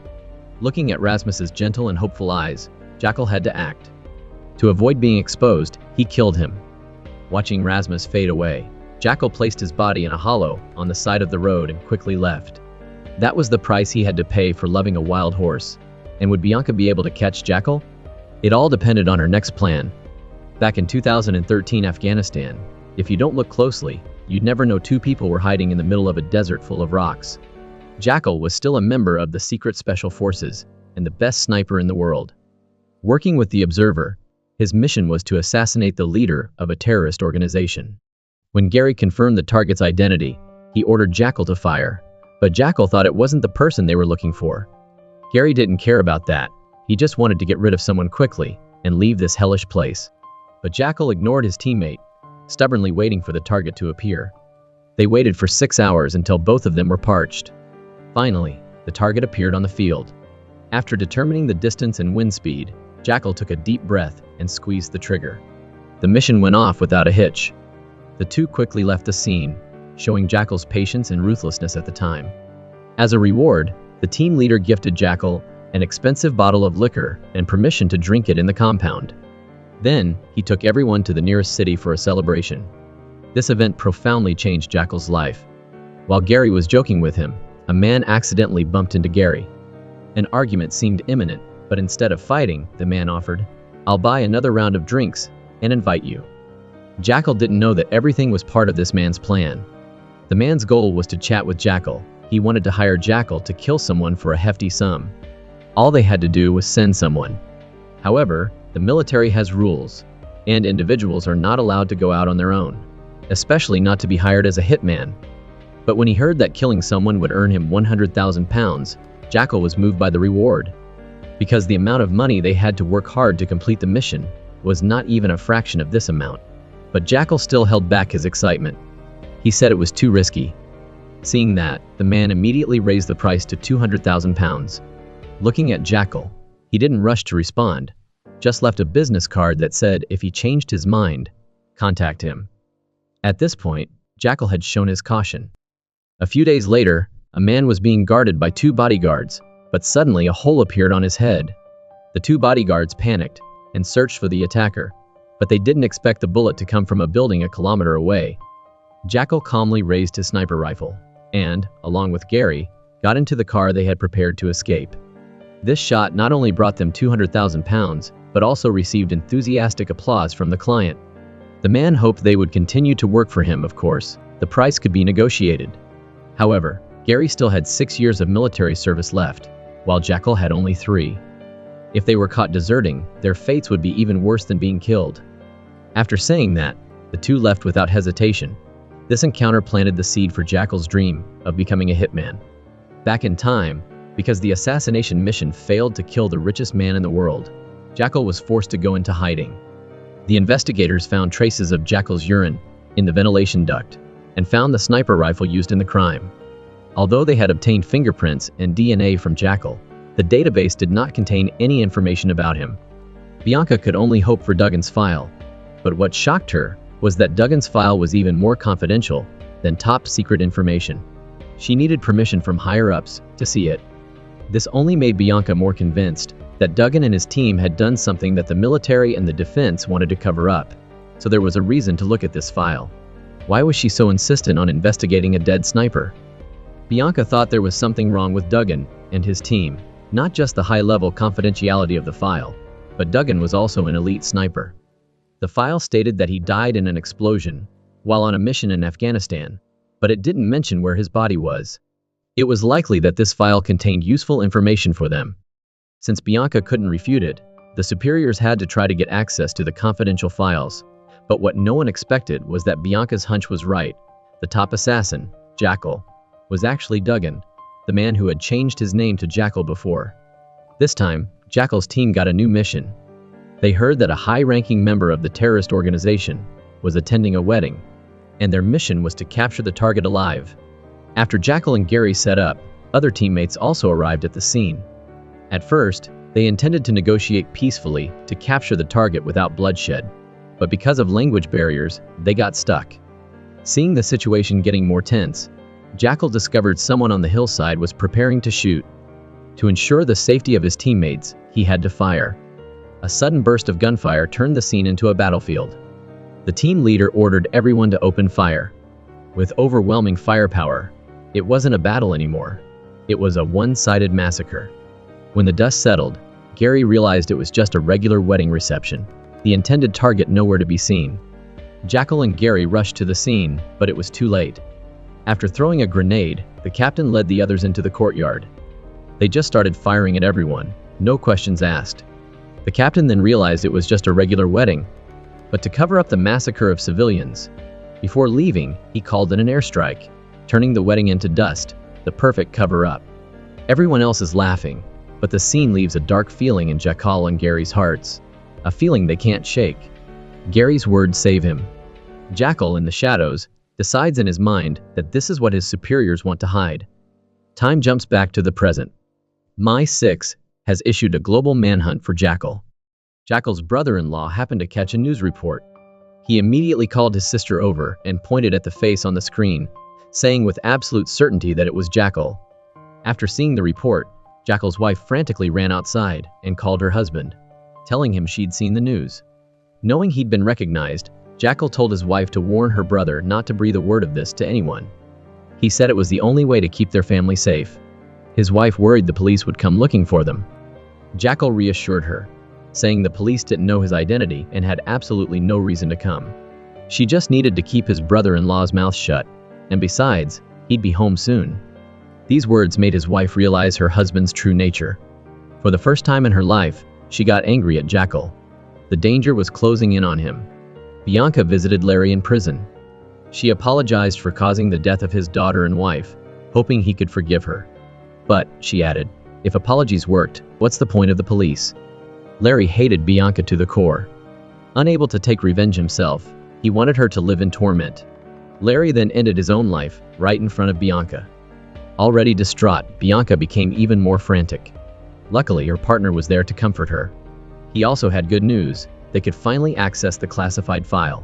Speaker 1: Looking at Rasmus's gentle and hopeful eyes, Jackal had to act. To avoid being exposed, he killed him. Watching Rasmus fade away, Jackal placed his body in a hollow on the side of the road and quickly left. That was the price he had to pay for loving a wild horse. And would Bianca be able to catch Jackal? It all depended on her next plan. Back in 2013 Afghanistan, if you don't look closely, you'd never know 2 people were hiding in the middle of a desert full of rocks. Jackal was still a member of the secret special forces and the best sniper in the world. Working with the Observer, his mission was to assassinate the leader of a terrorist organization. When Gary confirmed the target's identity, he ordered Jackal to fire, but Jackal thought it wasn't the person they were looking for. Gary didn't care about that. He just wanted to get rid of someone quickly and leave this hellish place. But Jackal ignored his teammate, stubbornly waiting for the target to appear. They waited for 6 hours until both of them were parched. Finally, the target appeared on the field. After determining the distance and wind speed, Jackal took a deep breath and squeezed the trigger. The mission went off without a hitch. The two quickly left the scene, showing Jackal's patience and ruthlessness at the time. As a reward, the team leader gifted Jackal an expensive bottle of liquor and permission to drink it in the compound. Then, he took everyone to the nearest city for a celebration. This event profoundly changed Jackal's life. While Gary was joking with him, a man accidentally bumped into Gary. An argument seemed imminent, but instead of fighting, the man offered, "I'll buy another round of drinks and invite you." Jackal didn't know that everything was part of this man's plan. The man's goal was to chat with Jackal. He wanted to hire Jackal to kill someone for a hefty sum. All they had to do was send someone. However, the military has rules, and individuals are not allowed to go out on their own, especially not to be hired as a hitman. But when he heard that killing someone would earn him 100,000 pounds, Jackal was moved by the reward. Because the amount of money they had to work hard to complete the mission was not even a fraction of this amount. But Jackal still held back his excitement. He said it was too risky. Seeing that, the man immediately raised the price to 200,000 pounds. Looking at Jackal, he didn't rush to respond, just left a business card that said if he changed his mind, contact him. At this point, Jackal had shown his caution. A few days later, a man was being guarded by two bodyguards, but suddenly a hole appeared on his head. The two bodyguards panicked and searched for the attacker, but they didn't expect the bullet to come from a building a kilometer away. Jackal calmly raised his sniper rifle and, along with Gary, got into the car they had prepared to escape. This shot not only brought them 200,000 pounds, but also received enthusiastic applause from the client. The man hoped they would continue to work for him, of course. The price could be negotiated. However, Gary still had 6 years of military service left, while Jackal had only 3. If they were caught deserting, their fates would be even worse than being killed. After saying that, the two left without hesitation. This encounter planted the seed for Jackal's dream of becoming a hitman. Back in time, because the assassination mission failed to kill the richest man in the world, Jackal was forced to go into hiding. The investigators found traces of Jackal's urine in the ventilation duct and found the sniper rifle used in the crime. Although they had obtained fingerprints and DNA from Jackal, the database did not contain any information about him. Bianca could only hope for Duggan's file, but what shocked her was that Duggan's file was even more confidential than top-secret information. She needed permission from higher-ups to see it. This only made Bianca more convinced that Duggan and his team had done something that the military and the defense wanted to cover up, so there was a reason to look at this file. Why was she so insistent on investigating a dead sniper? Bianca thought there was something wrong with Duggan and his team, not just the high-level confidentiality of the file, but Duggan was also an elite sniper. The file stated that he died in an explosion while on a mission in Afghanistan, but it didn't mention where his body was. It was likely that this file contained useful information for them. Since Bianca couldn't refute it, the superiors had to try to get access to the confidential files. But what no one expected was that Bianca's hunch was right. The top assassin, Jackal, was actually Duggan, the man who had changed his name to Jackal before. This time, Jackal's team got a new mission. They heard that a high-ranking member of the terrorist organization was attending a wedding, and their mission was to capture the target alive. After Jackal and Gary set up, other teammates also arrived at the scene. At first, they intended to negotiate peacefully to capture the target without bloodshed, but because of language barriers, they got stuck. Seeing the situation getting more tense, Jackal discovered someone on the hillside was preparing to shoot. To ensure the safety of his teammates, he had to fire. A sudden burst of gunfire turned the scene into a battlefield. The team leader ordered everyone to open fire. With overwhelming firepower, it wasn't a battle anymore. It was a one-sided massacre. When the dust settled, Gary realized it was just a regular wedding reception. The intended target nowhere to be seen. Jackal and Gary rushed to the scene, but it was too late. After throwing a grenade, the captain led the others into the courtyard. They just started firing at everyone, no questions asked. The captain then realized it was just a regular wedding, but to cover up the massacre of civilians, before leaving, he called in an airstrike, turning the wedding into dust, the perfect cover-up. Everyone else is laughing, but the scene leaves a dark feeling in Jackal and Gary's hearts, a feeling they can't shake. Gary's words save him. Jackal, in the shadows, decides in his mind that this is what his superiors want to hide. Time jumps back to the present. MI6 has issued a global manhunt for Jackal. Jackal's brother-in-law happened to catch a news report. He immediately called his sister over and pointed at the face on the screen, saying with absolute certainty that it was Jackal. After seeing the report, Jackal's wife frantically ran outside and called her husband, telling him she'd seen the news. Knowing he'd been recognized, Jackal told his wife to warn her brother not to breathe a word of this to anyone. He said it was the only way to keep their family safe. His wife worried the police would come looking for them. Jackal reassured her, saying the police didn't know his identity and had absolutely no reason to come. She just needed to keep his brother-in-law's mouth shut, and besides, he'd be home soon. These words made his wife realize her husband's true nature. For the first time in her life, she got angry at Jackal. The danger was closing in on him. Bianca visited Larry in prison. She apologized for causing the death of his daughter and wife, hoping he could forgive her. But, she added, if apologies worked, what's the point of the police? Larry hated Bianca to the core. Unable to take revenge himself, he wanted her to live in torment. Larry then ended his own life, right in front of Bianca. Already distraught, Bianca became even more frantic. Luckily, her partner was there to comfort her. He also had good news. They could finally access the classified file.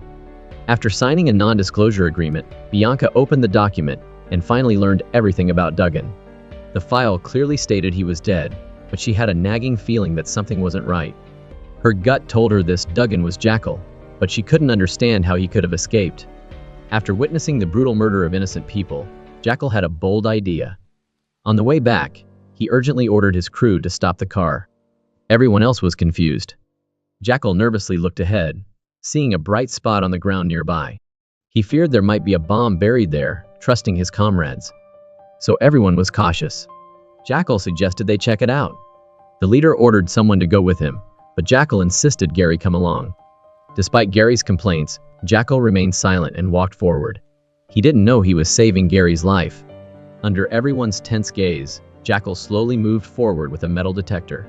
Speaker 1: After signing a non-disclosure agreement, Bianca opened the document and finally learned everything about Duggan. The file clearly stated he was dead, but she had a nagging feeling that something wasn't right. Her gut told her this Duggan was Jackal, but she couldn't understand how he could have escaped. After witnessing the brutal murder of innocent people, Jackal had a bold idea. On the way back, he urgently ordered his crew to stop the car. Everyone else was confused. Jackal nervously looked ahead, seeing a bright spot on the ground nearby. He feared there might be a bomb buried there, trusting his comrades. So everyone was cautious. Jackal suggested they check it out. The leader ordered someone to go with him, but Jackal insisted Gary come along. Despite Gary's complaints, Jackal remained silent and walked forward. He didn't know he was saving Gary's life. Under everyone's tense gaze, Jackal slowly moved forward with a metal detector.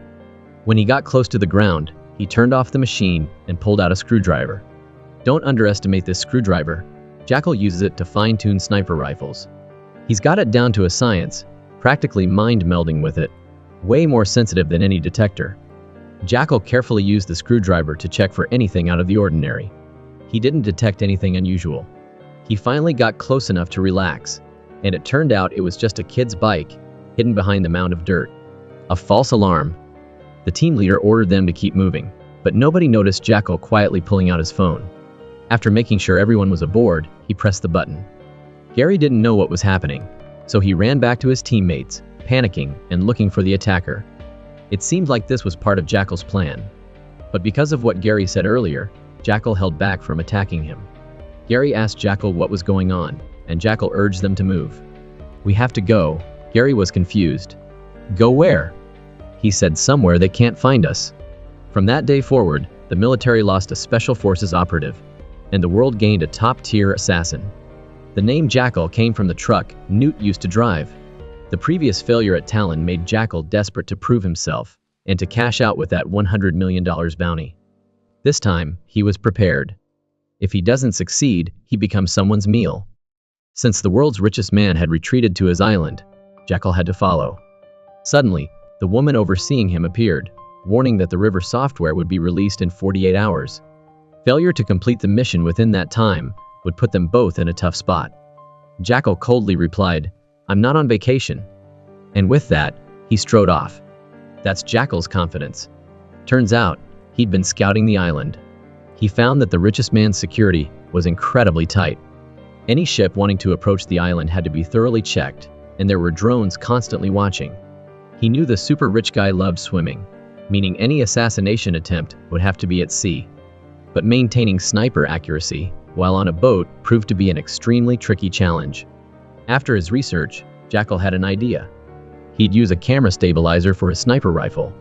Speaker 1: When he got close to the ground, he turned off the machine and pulled out a screwdriver. Don't underestimate this screwdriver. Jackal uses it to fine-tune sniper rifles. He's got it down to a science, practically mind-melding with it, way more sensitive than any detector. Jackal carefully used the screwdriver to check for anything out of the ordinary. He didn't detect anything unusual. He finally got close enough to relax, and it turned out it was just a kid's bike, hidden behind the mound of dirt. A false alarm. The team leader ordered them to keep moving, but nobody noticed Jackal quietly pulling out his phone. After making sure everyone was aboard, he pressed the button. Gary didn't know what was happening, so he ran back to his teammates, panicking and looking for the attacker. It seemed like this was part of Jackal's plan. But because of what Gary said earlier, Jackal held back from attacking him. Gary asked Jackal what was going on, and Jackal urged them to move. "We have to go." Gary was confused. "Go where?" He said, "Somewhere they can't find us." From that day forward, the military lost a special forces operative, and the world gained a top-tier assassin. The name Jackal came from the truck Newt used to drive. The previous failure at Talon made Jackal desperate to prove himself and to cash out with that $100 million bounty. This time, he was prepared. If he doesn't succeed, he becomes someone's meal. Since the world's richest man had retreated to his island, Jackal had to follow. Suddenly, the woman overseeing him appeared, warning that the river software would be released in 48 hours. Failure to complete the mission within that time would put them both in a tough spot. Jackal coldly replied, "I'm not on vacation." And with that, he strode off. That's Jackal's confidence. Turns out, he'd been scouting the island. He found that the richest man's security was incredibly tight. Any ship wanting to approach the island had to be thoroughly checked, and there were drones constantly watching. He knew the super rich guy loved swimming, meaning any assassination attempt would have to be at sea. But maintaining sniper accuracy while on a boat proved to be an extremely tricky challenge. After his research, Jackal had an idea. He'd use a camera stabilizer for his sniper rifle.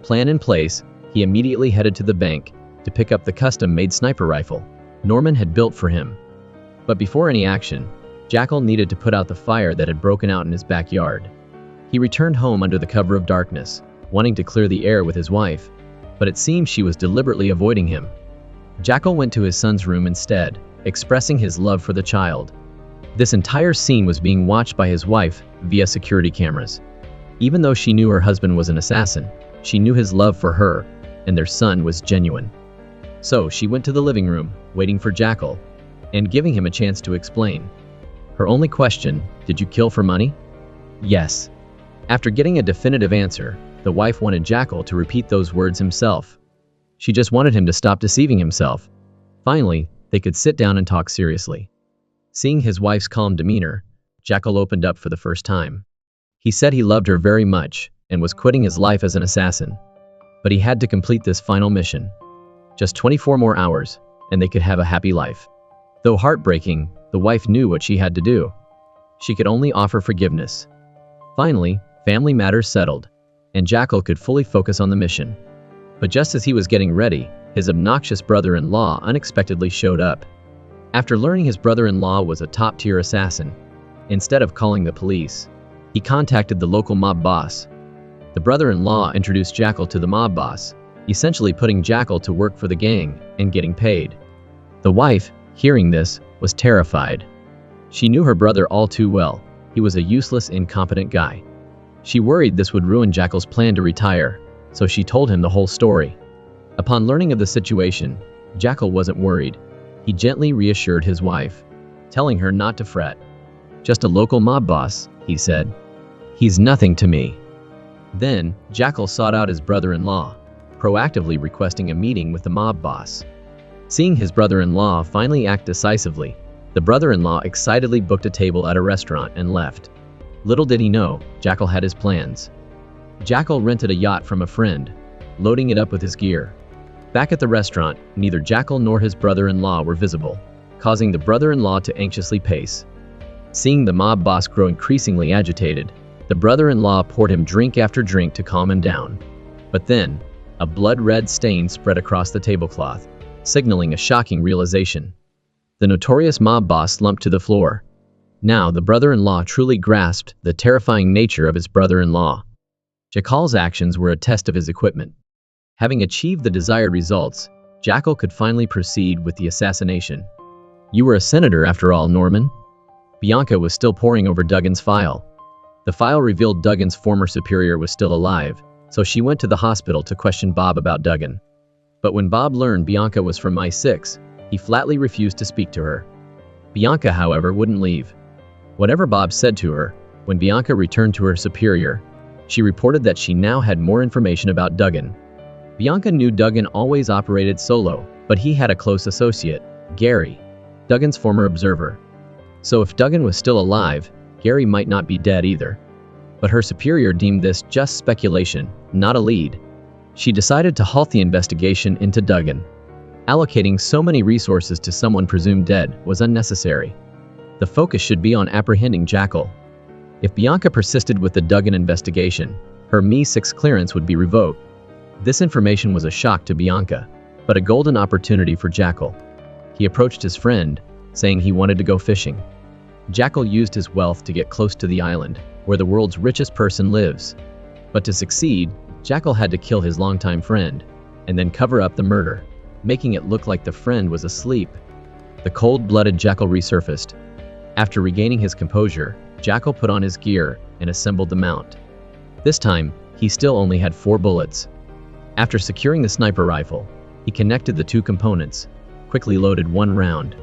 Speaker 1: Plan in place, he immediately headed to the bank to pick up the custom-made sniper rifle Norman had built for him. But before any action, Jackal needed to put out the fire that had broken out in his backyard. He returned home under the cover of darkness, wanting to clear the air with his wife, but it seemed she was deliberately avoiding him. Jackal went to his son's room instead, expressing his love for the child. This entire scene was being watched by his wife via security cameras. Even though she knew her husband was an assassin, she knew his love for her, and their son was genuine. So she went to the living room, waiting for Jackal, and giving him a chance to explain. Her only question, "Did you kill for money?" "Yes." After getting a definitive answer, the wife wanted Jackal to repeat those words himself. She just wanted him to stop deceiving himself. Finally, they could sit down and talk seriously. Seeing his wife's calm demeanor, Jackal opened up for the first time. He said he loved her very much and was quitting his life as an assassin. But he had to complete this final mission. Just 24 more hours, and they could have a happy life. Though heartbreaking, the wife knew what she had to do. She could only offer forgiveness. Finally, family matters settled, and Jackal could fully focus on the mission. But just as he was getting ready, his obnoxious brother-in-law unexpectedly showed up. After learning his brother-in-law was a top-tier assassin, instead of calling the police, he contacted the local mob boss. The brother-in-law introduced Jackal to the mob boss, essentially putting Jackal to work for the gang and getting paid. The wife, hearing this, was terrified. She knew her brother all too well. He was a useless, incompetent guy. She worried this would ruin Jackal's plan to retire, so she told him the whole story. Upon learning of the situation, Jackal wasn't worried. He gently reassured his wife, telling her not to fret. "Just a local mob boss," he said. "He's nothing to me." Then, Jackal sought out his brother-in-law, proactively requesting a meeting with the mob boss. Seeing his brother-in-law finally act decisively, the brother-in-law excitedly booked a table at a restaurant and left. Little did he know, Jackal had his plans. Jackal rented a yacht from a friend, loading it up with his gear. Back at the restaurant, neither Jackal nor his brother-in-law were visible, causing the brother-in-law to anxiously pace. Seeing the mob boss grow increasingly agitated, the brother-in-law poured him drink after drink to calm him down. But then, a blood-red stain spread across the tablecloth, signaling a shocking realization. The notorious mob boss slumped to the floor. Now the brother-in-law truly grasped the terrifying nature of his brother-in-law. Jackal's actions were a test of his equipment. Having achieved the desired results, Jackal could finally proceed with the assassination. "You were a senator after all, Norman?" Bianca was still poring over Duggan's file. The file revealed Duggan's former superior was still alive, so she went to the hospital to question Bob about Duggan. But when Bob learned Bianca was from I-6, he flatly refused to speak to her. Bianca, however, wouldn't leave. Whatever Bob said to her, when Bianca returned to her superior, she reported that she now had more information about Duggan. Bianca knew Duggan always operated solo, but he had a close associate, Gary, Duggan's former observer. So if Duggan was still alive, Gary might not be dead either. But her superior deemed this just speculation, not a lead. She decided to halt the investigation into Duggan. Allocating so many resources to someone presumed dead was unnecessary. The focus should be on apprehending Jackal. If Bianca persisted with the Duggan investigation, her Mi-6 clearance would be revoked. This information was a shock to Bianca, but a golden opportunity for Jackal. He approached his friend, saying he wanted to go fishing. Jackal used his wealth to get close to the island, where the world's richest person lives. But to succeed, Jackal had to kill his longtime friend, and then cover up the murder, making it look like the friend was asleep. The cold-blooded Jackal resurfaced. After regaining his composure, Jackal put on his gear and assembled the mount. This time, he still only had 4 bullets. After securing the sniper rifle, he connected the 2 components, quickly loaded 1 round,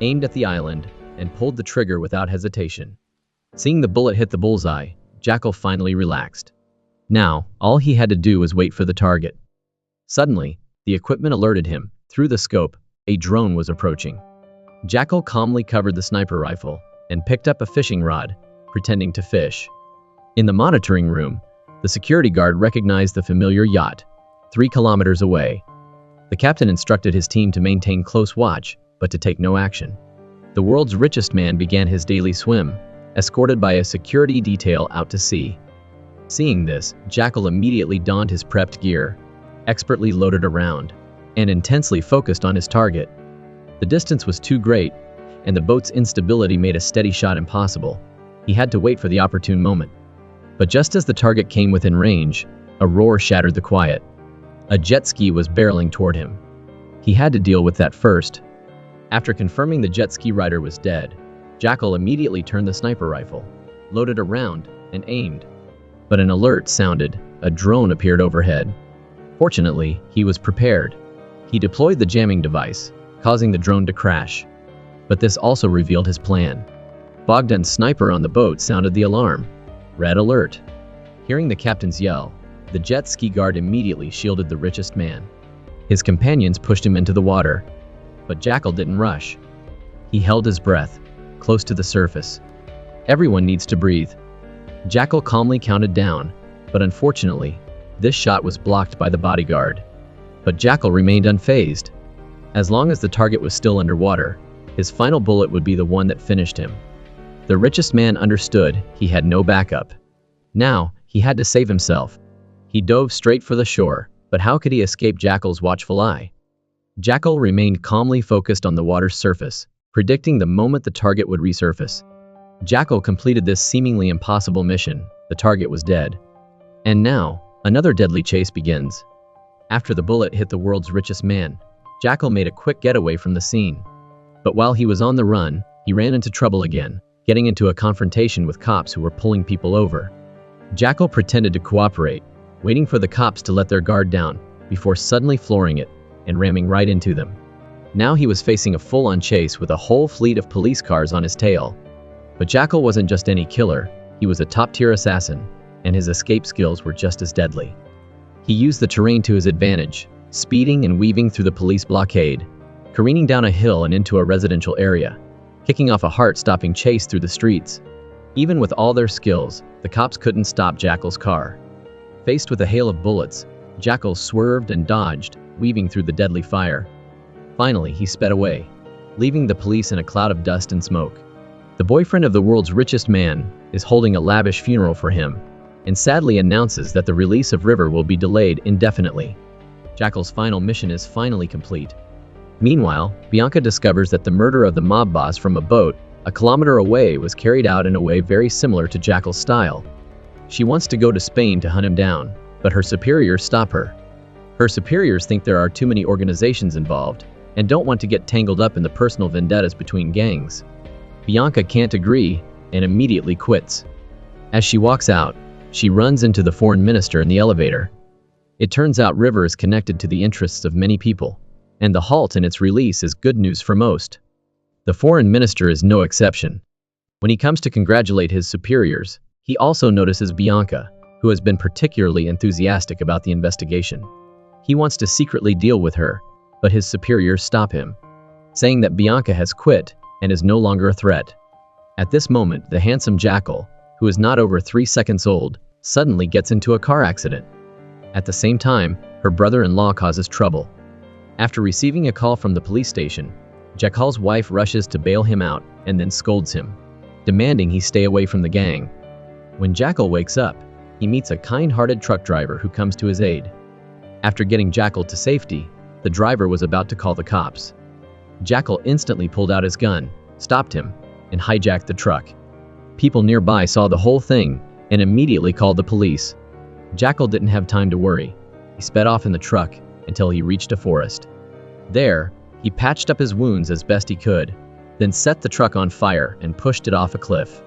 Speaker 1: aimed at the island, and pulled the trigger without hesitation. Seeing the bullet hit the bullseye, Jackal finally relaxed. Now, all he had to do was wait for the target. Suddenly, the equipment alerted him. Through the scope, a drone was approaching. Jackal calmly covered the sniper rifle and picked up a fishing rod, pretending to fish. In the monitoring room, the security guard recognized the familiar yacht, 3 kilometers away. The captain instructed his team to maintain close watch, but to take no action. The world's richest man began his daily swim, escorted by a security detail out to sea. Seeing this, Jackal immediately donned his prepped gear, expertly loaded a round, and intensely focused on his target. The distance was too great, and the boat's instability made a steady shot impossible. He had to wait for the opportune moment. But just as the target came within range, a roar shattered the quiet. A jet ski was barreling toward him. He had to deal with that first. After confirming the jet ski rider was dead, Jackal immediately turned the sniper rifle, loaded a round, and aimed. But an alert sounded. A drone appeared overhead. Fortunately, he was prepared. He deployed the jamming device, causing the drone to crash. But this also revealed his plan. Bogdan's sniper on the boat sounded the alarm. Red alert. Hearing the captain's yell, the jet ski guard immediately shielded the richest man. His companions pushed him into the water, but Jackal didn't rush. He held his breath, close to the surface. Everyone needs to breathe. Jackal calmly counted down, but unfortunately, this shot was blocked by the bodyguard. But Jackal remained unfazed. As long as the target was still underwater, his final bullet would be the one that finished him. The richest man understood he had no backup. Now, he had to save himself. He dove straight for the shore, but how could he escape Jackal's watchful eye? Jackal remained calmly focused on the water's surface, predicting the moment the target would resurface. Jackal completed this seemingly impossible mission. The target was dead. And now, another deadly chase begins. After the bullet hit the world's richest man, Jackal made a quick getaway from the scene. But while he was on the run, he ran into trouble again, getting into a confrontation with cops who were pulling people over. Jackal pretended to cooperate, waiting for the cops to let their guard down, before suddenly flooring it and ramming right into them. Now he was facing a full-on chase with a whole fleet of police cars on his tail. But Jackal wasn't just any killer, he was a top-tier assassin, and his escape skills were just as deadly. He used the terrain to his advantage, speeding and weaving through the police blockade, careening down a hill and into a residential area, kicking off a heart-stopping chase through the streets. Even with all their skills, the cops couldn't stop Jackal's car. Faced with a hail of bullets, Jackal swerved and dodged, weaving through the deadly fire. Finally, he sped away, leaving the police in a cloud of dust and smoke. The boyfriend of the world's richest man is holding a lavish funeral for him, and sadly announces that the release of River will be delayed indefinitely. Jackal's final mission is finally complete. Meanwhile, Bianca discovers that the murder of the mob boss from a boat a kilometer away was carried out in a way very similar to Jackal's style. She wants to go to Spain to hunt him down, but her superiors stop her. Her superiors think there are too many organizations involved, and don't want to get tangled up in the personal vendettas between gangs. Bianca can't agree, and immediately quits. As she walks out, she runs into the foreign minister in the elevator. It turns out River is connected to the interests of many people, and the halt in its release is good news for most. The foreign minister is no exception. When he comes to congratulate his superiors, he also notices Bianca, who has been particularly enthusiastic about the investigation. He wants to secretly deal with her, but his superiors stop him, saying that Bianca has quit and is no longer a threat. At this moment, the handsome Jackal, who is not over 3 seconds old, suddenly gets into a car accident. At the same time, her brother-in-law causes trouble. After receiving a call from the police station, Jackal's wife rushes to bail him out and then scolds him, demanding he stay away from the gang. When Jackal wakes up, he meets a kind-hearted truck driver who comes to his aid. After getting Jackal to safety, the driver was about to call the cops. Jackal instantly pulled out his gun, stopped him, and hijacked the truck. People nearby saw the whole thing and immediately called the police. Jackal didn't have time to worry. He sped off in the truck until he reached a forest. There, he patched up his wounds as best he could, then set the truck on fire and pushed it off a cliff.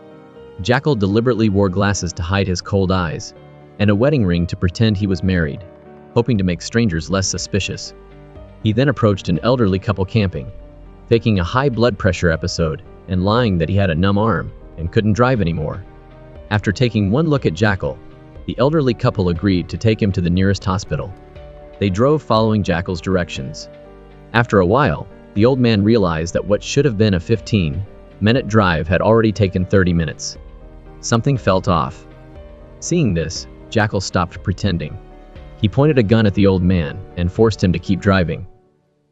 Speaker 1: Jackal deliberately wore glasses to hide his cold eyes, and a wedding ring to pretend he was married, hoping to make strangers less suspicious. He then approached an elderly couple camping, faking a high blood pressure episode and lying that he had a numb arm and couldn't drive anymore. After taking one look at Jackal, the elderly couple agreed to take him to the nearest hospital. They drove following Jackal's directions. After a while, the old man realized that what should have been a 15-minute drive had already taken 30 minutes. Something felt off. Seeing this, Jackal stopped pretending. He pointed a gun at the old man and forced him to keep driving.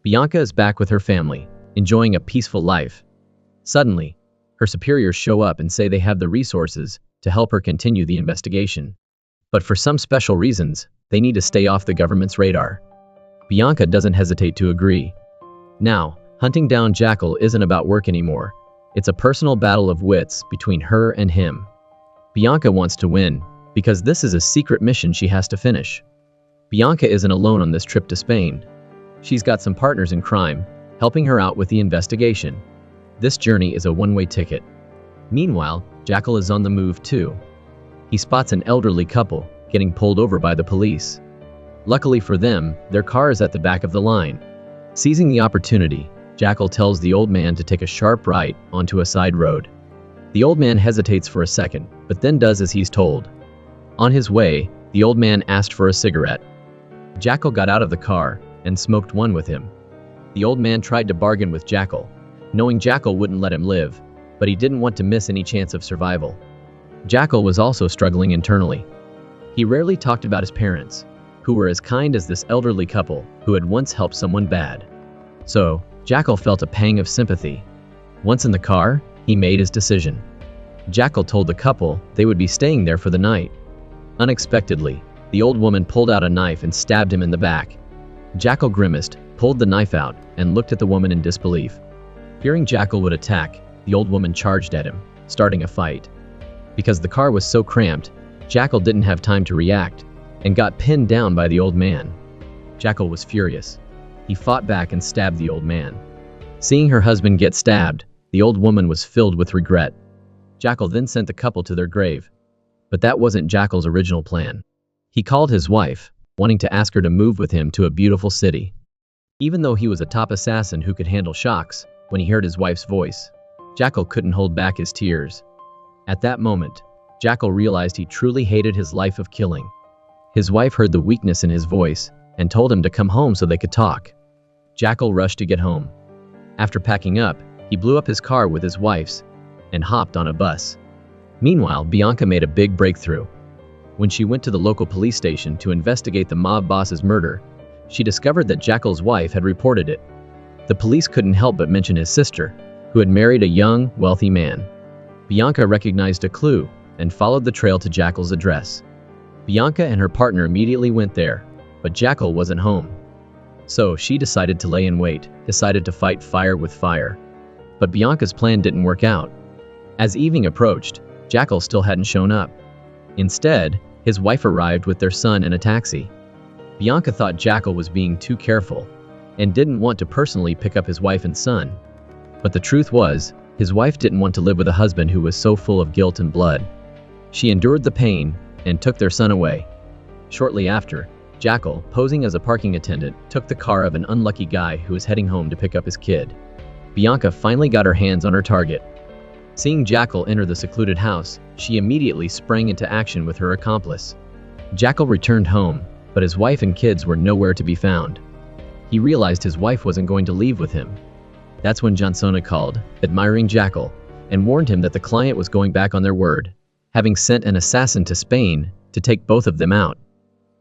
Speaker 1: Bianca is back with her family, enjoying a peaceful life. Suddenly, her superiors show up and say they have the resources to help her continue the investigation. But for some special reasons, they need to stay off the government's radar. Bianca doesn't hesitate to agree. Now, hunting down Jackal isn't about work anymore. It's a personal battle of wits between her and him. Bianca wants to win, because this is a secret mission she has to finish. Bianca isn't alone on this trip to Spain. She's got some partners in crime, helping her out with the investigation. This journey is a one-way ticket. Meanwhile, Jackal is on the move too. He spots an elderly couple getting pulled over by the police. Luckily for them, their car is at the back of the line, Seizing the opportunity, Jackal tells the old man to take a sharp right onto a side road. The old man hesitates for a second, but then does as he's told. On his way, the old man asked for a cigarette. Jackal got out of the car and smoked one with him. The old man tried to bargain with Jackal, knowing Jackal wouldn't let him live, but he didn't want to miss any chance of survival. Jackal was also struggling internally. He rarely talked about his parents, who were as kind as this elderly couple who had once helped someone bad. So, Jackal felt a pang of sympathy. Once in the car, he made his decision. Jackal told the couple they would be staying there for the night. Unexpectedly, the old woman pulled out a knife and stabbed him in the back. Jackal grimaced, pulled the knife out, and looked at the woman in disbelief. Fearing Jackal would attack, the old woman charged at him, starting a fight. Because the car was so cramped, Jackal didn't have time to react, and got pinned down by the old man. Jackal was furious. He fought back and stabbed the old man. Seeing her husband get stabbed, the old woman was filled with regret. Jackal then sent the couple to their grave. But that wasn't Jackal's original plan. He called his wife, wanting to ask her to move with him to a beautiful city. Even though he was a top assassin who could handle shocks, when he heard his wife's voice, Jackal couldn't hold back his tears. At that moment, Jackal realized he truly hated his life of killing. His wife heard the weakness in his voice and told him to come home so they could talk. Jackal rushed to get home. After packing up, he blew up his car with his wife's and hopped on a bus. Meanwhile, Bianca made a big breakthrough. When she went to the local police station to investigate the mob boss's murder, she discovered that Jackal's wife had reported it. The police couldn't help but mention his sister, who had married a young, wealthy man. Bianca recognized a clue and followed the trail to Jackal's address. Bianca and her partner immediately went there, but Jackal wasn't home. So she decided to lay in wait, decided to fight fire with fire. But Bianca's plan didn't work out. As evening approached, Jackal still hadn't shown up. Instead, his wife arrived with their son in a taxi. Bianca thought Jackal was being too careful and didn't want to personally pick up his wife and son. But the truth was, his wife didn't want to live with a husband who was so full of guilt and blood. She endured the pain and took their son away. Shortly after, Jackal, posing as a parking attendant, took the car of an unlucky guy who was heading home to pick up his kid. Bianca finally got her hands on her target. Seeing Jackal enter the secluded house, she immediately sprang into action with her accomplice. Jackal returned home, but his wife and kids were nowhere to be found. He realized his wife wasn't going to leave with him. That's when Jansona called, admiring Jackal, and warned him that the client was going back on their word, having sent an assassin to Spain to take both of them out.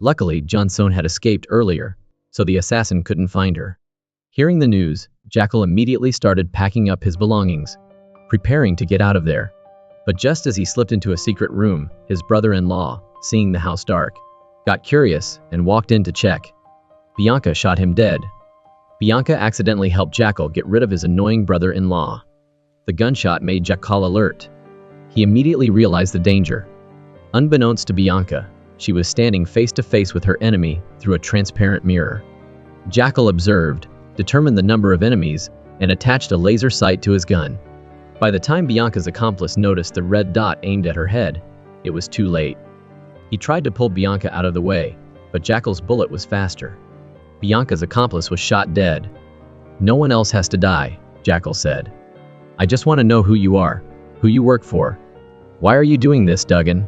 Speaker 1: Luckily, Jansona had escaped earlier, so the assassin couldn't find her. Hearing the news, Jackal immediately started packing up his belongings, preparing to get out of there. But just as he slipped into a secret room, his brother-in-law, seeing the house dark, got curious and walked in to check. Bianca shot him dead. Bianca accidentally helped Jackal get rid of his annoying brother-in-law. The gunshot made Jackal alert. He immediately realized the danger. Unbeknownst to Bianca, she was standing face to face with her enemy through a transparent mirror. Jackal observed, determined the number of enemies, and attached a laser sight to his gun. By the time Bianca's accomplice noticed the red dot aimed at her head, it was too late. He tried to pull Bianca out of the way, but Jackal's bullet was faster. Bianca's accomplice was shot dead. "No one else has to die," Jackal said. "I just want to know who you are, who you work for. Why are you doing this, Duggan?"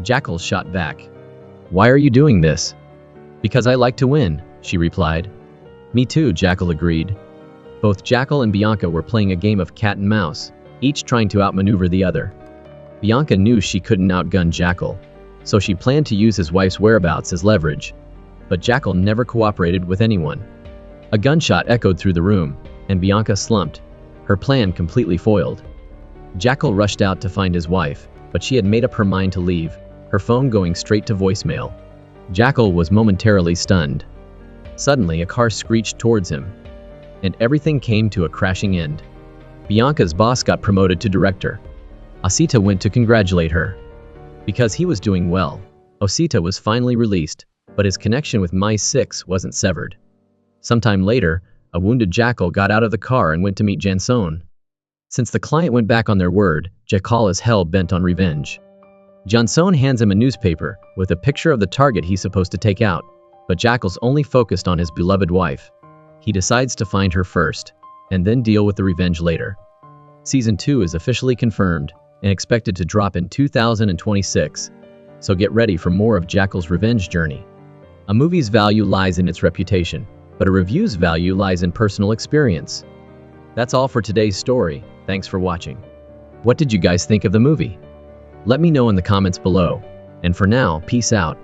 Speaker 1: Jackal shot back. "Why are you doing this?" "Because I like to win," she replied. "Me too," Jackal agreed. Both Jackal and Bianca were playing a game of cat and mouse, each trying to outmaneuver the other. Bianca knew she couldn't outgun Jackal, so she planned to use his wife's whereabouts as leverage. But Jackal never cooperated with anyone. A gunshot echoed through the room, and Bianca slumped, her plan completely foiled. Jackal rushed out to find his wife, but she had made up her mind to leave, her phone going straight to voicemail. Jackal was momentarily stunned. Suddenly, a car screeched towards him, and everything came to a crashing end. Bianca's boss got promoted to director. Osita went to congratulate her. Because he was doing well, Osita was finally released, but his connection with Mi-6 wasn't severed. Sometime later, a wounded Jackal got out of the car and went to meet Jansona. Since the client went back on their word, Jackal is hell-bent on revenge. Jansona hands him a newspaper with a picture of the target he's supposed to take out, but Jackal's only focused on his beloved wife. He decides to find her first, and then deal with the revenge later. Season 2 is officially confirmed and expected to drop in 2026, so get ready for more of Jackal's revenge journey. A movie's value lies in its reputation, but a review's value lies in personal experience. That's all for today's story. Thanks for watching. What did you guys think of the movie? Let me know in the comments below. And for now, peace out.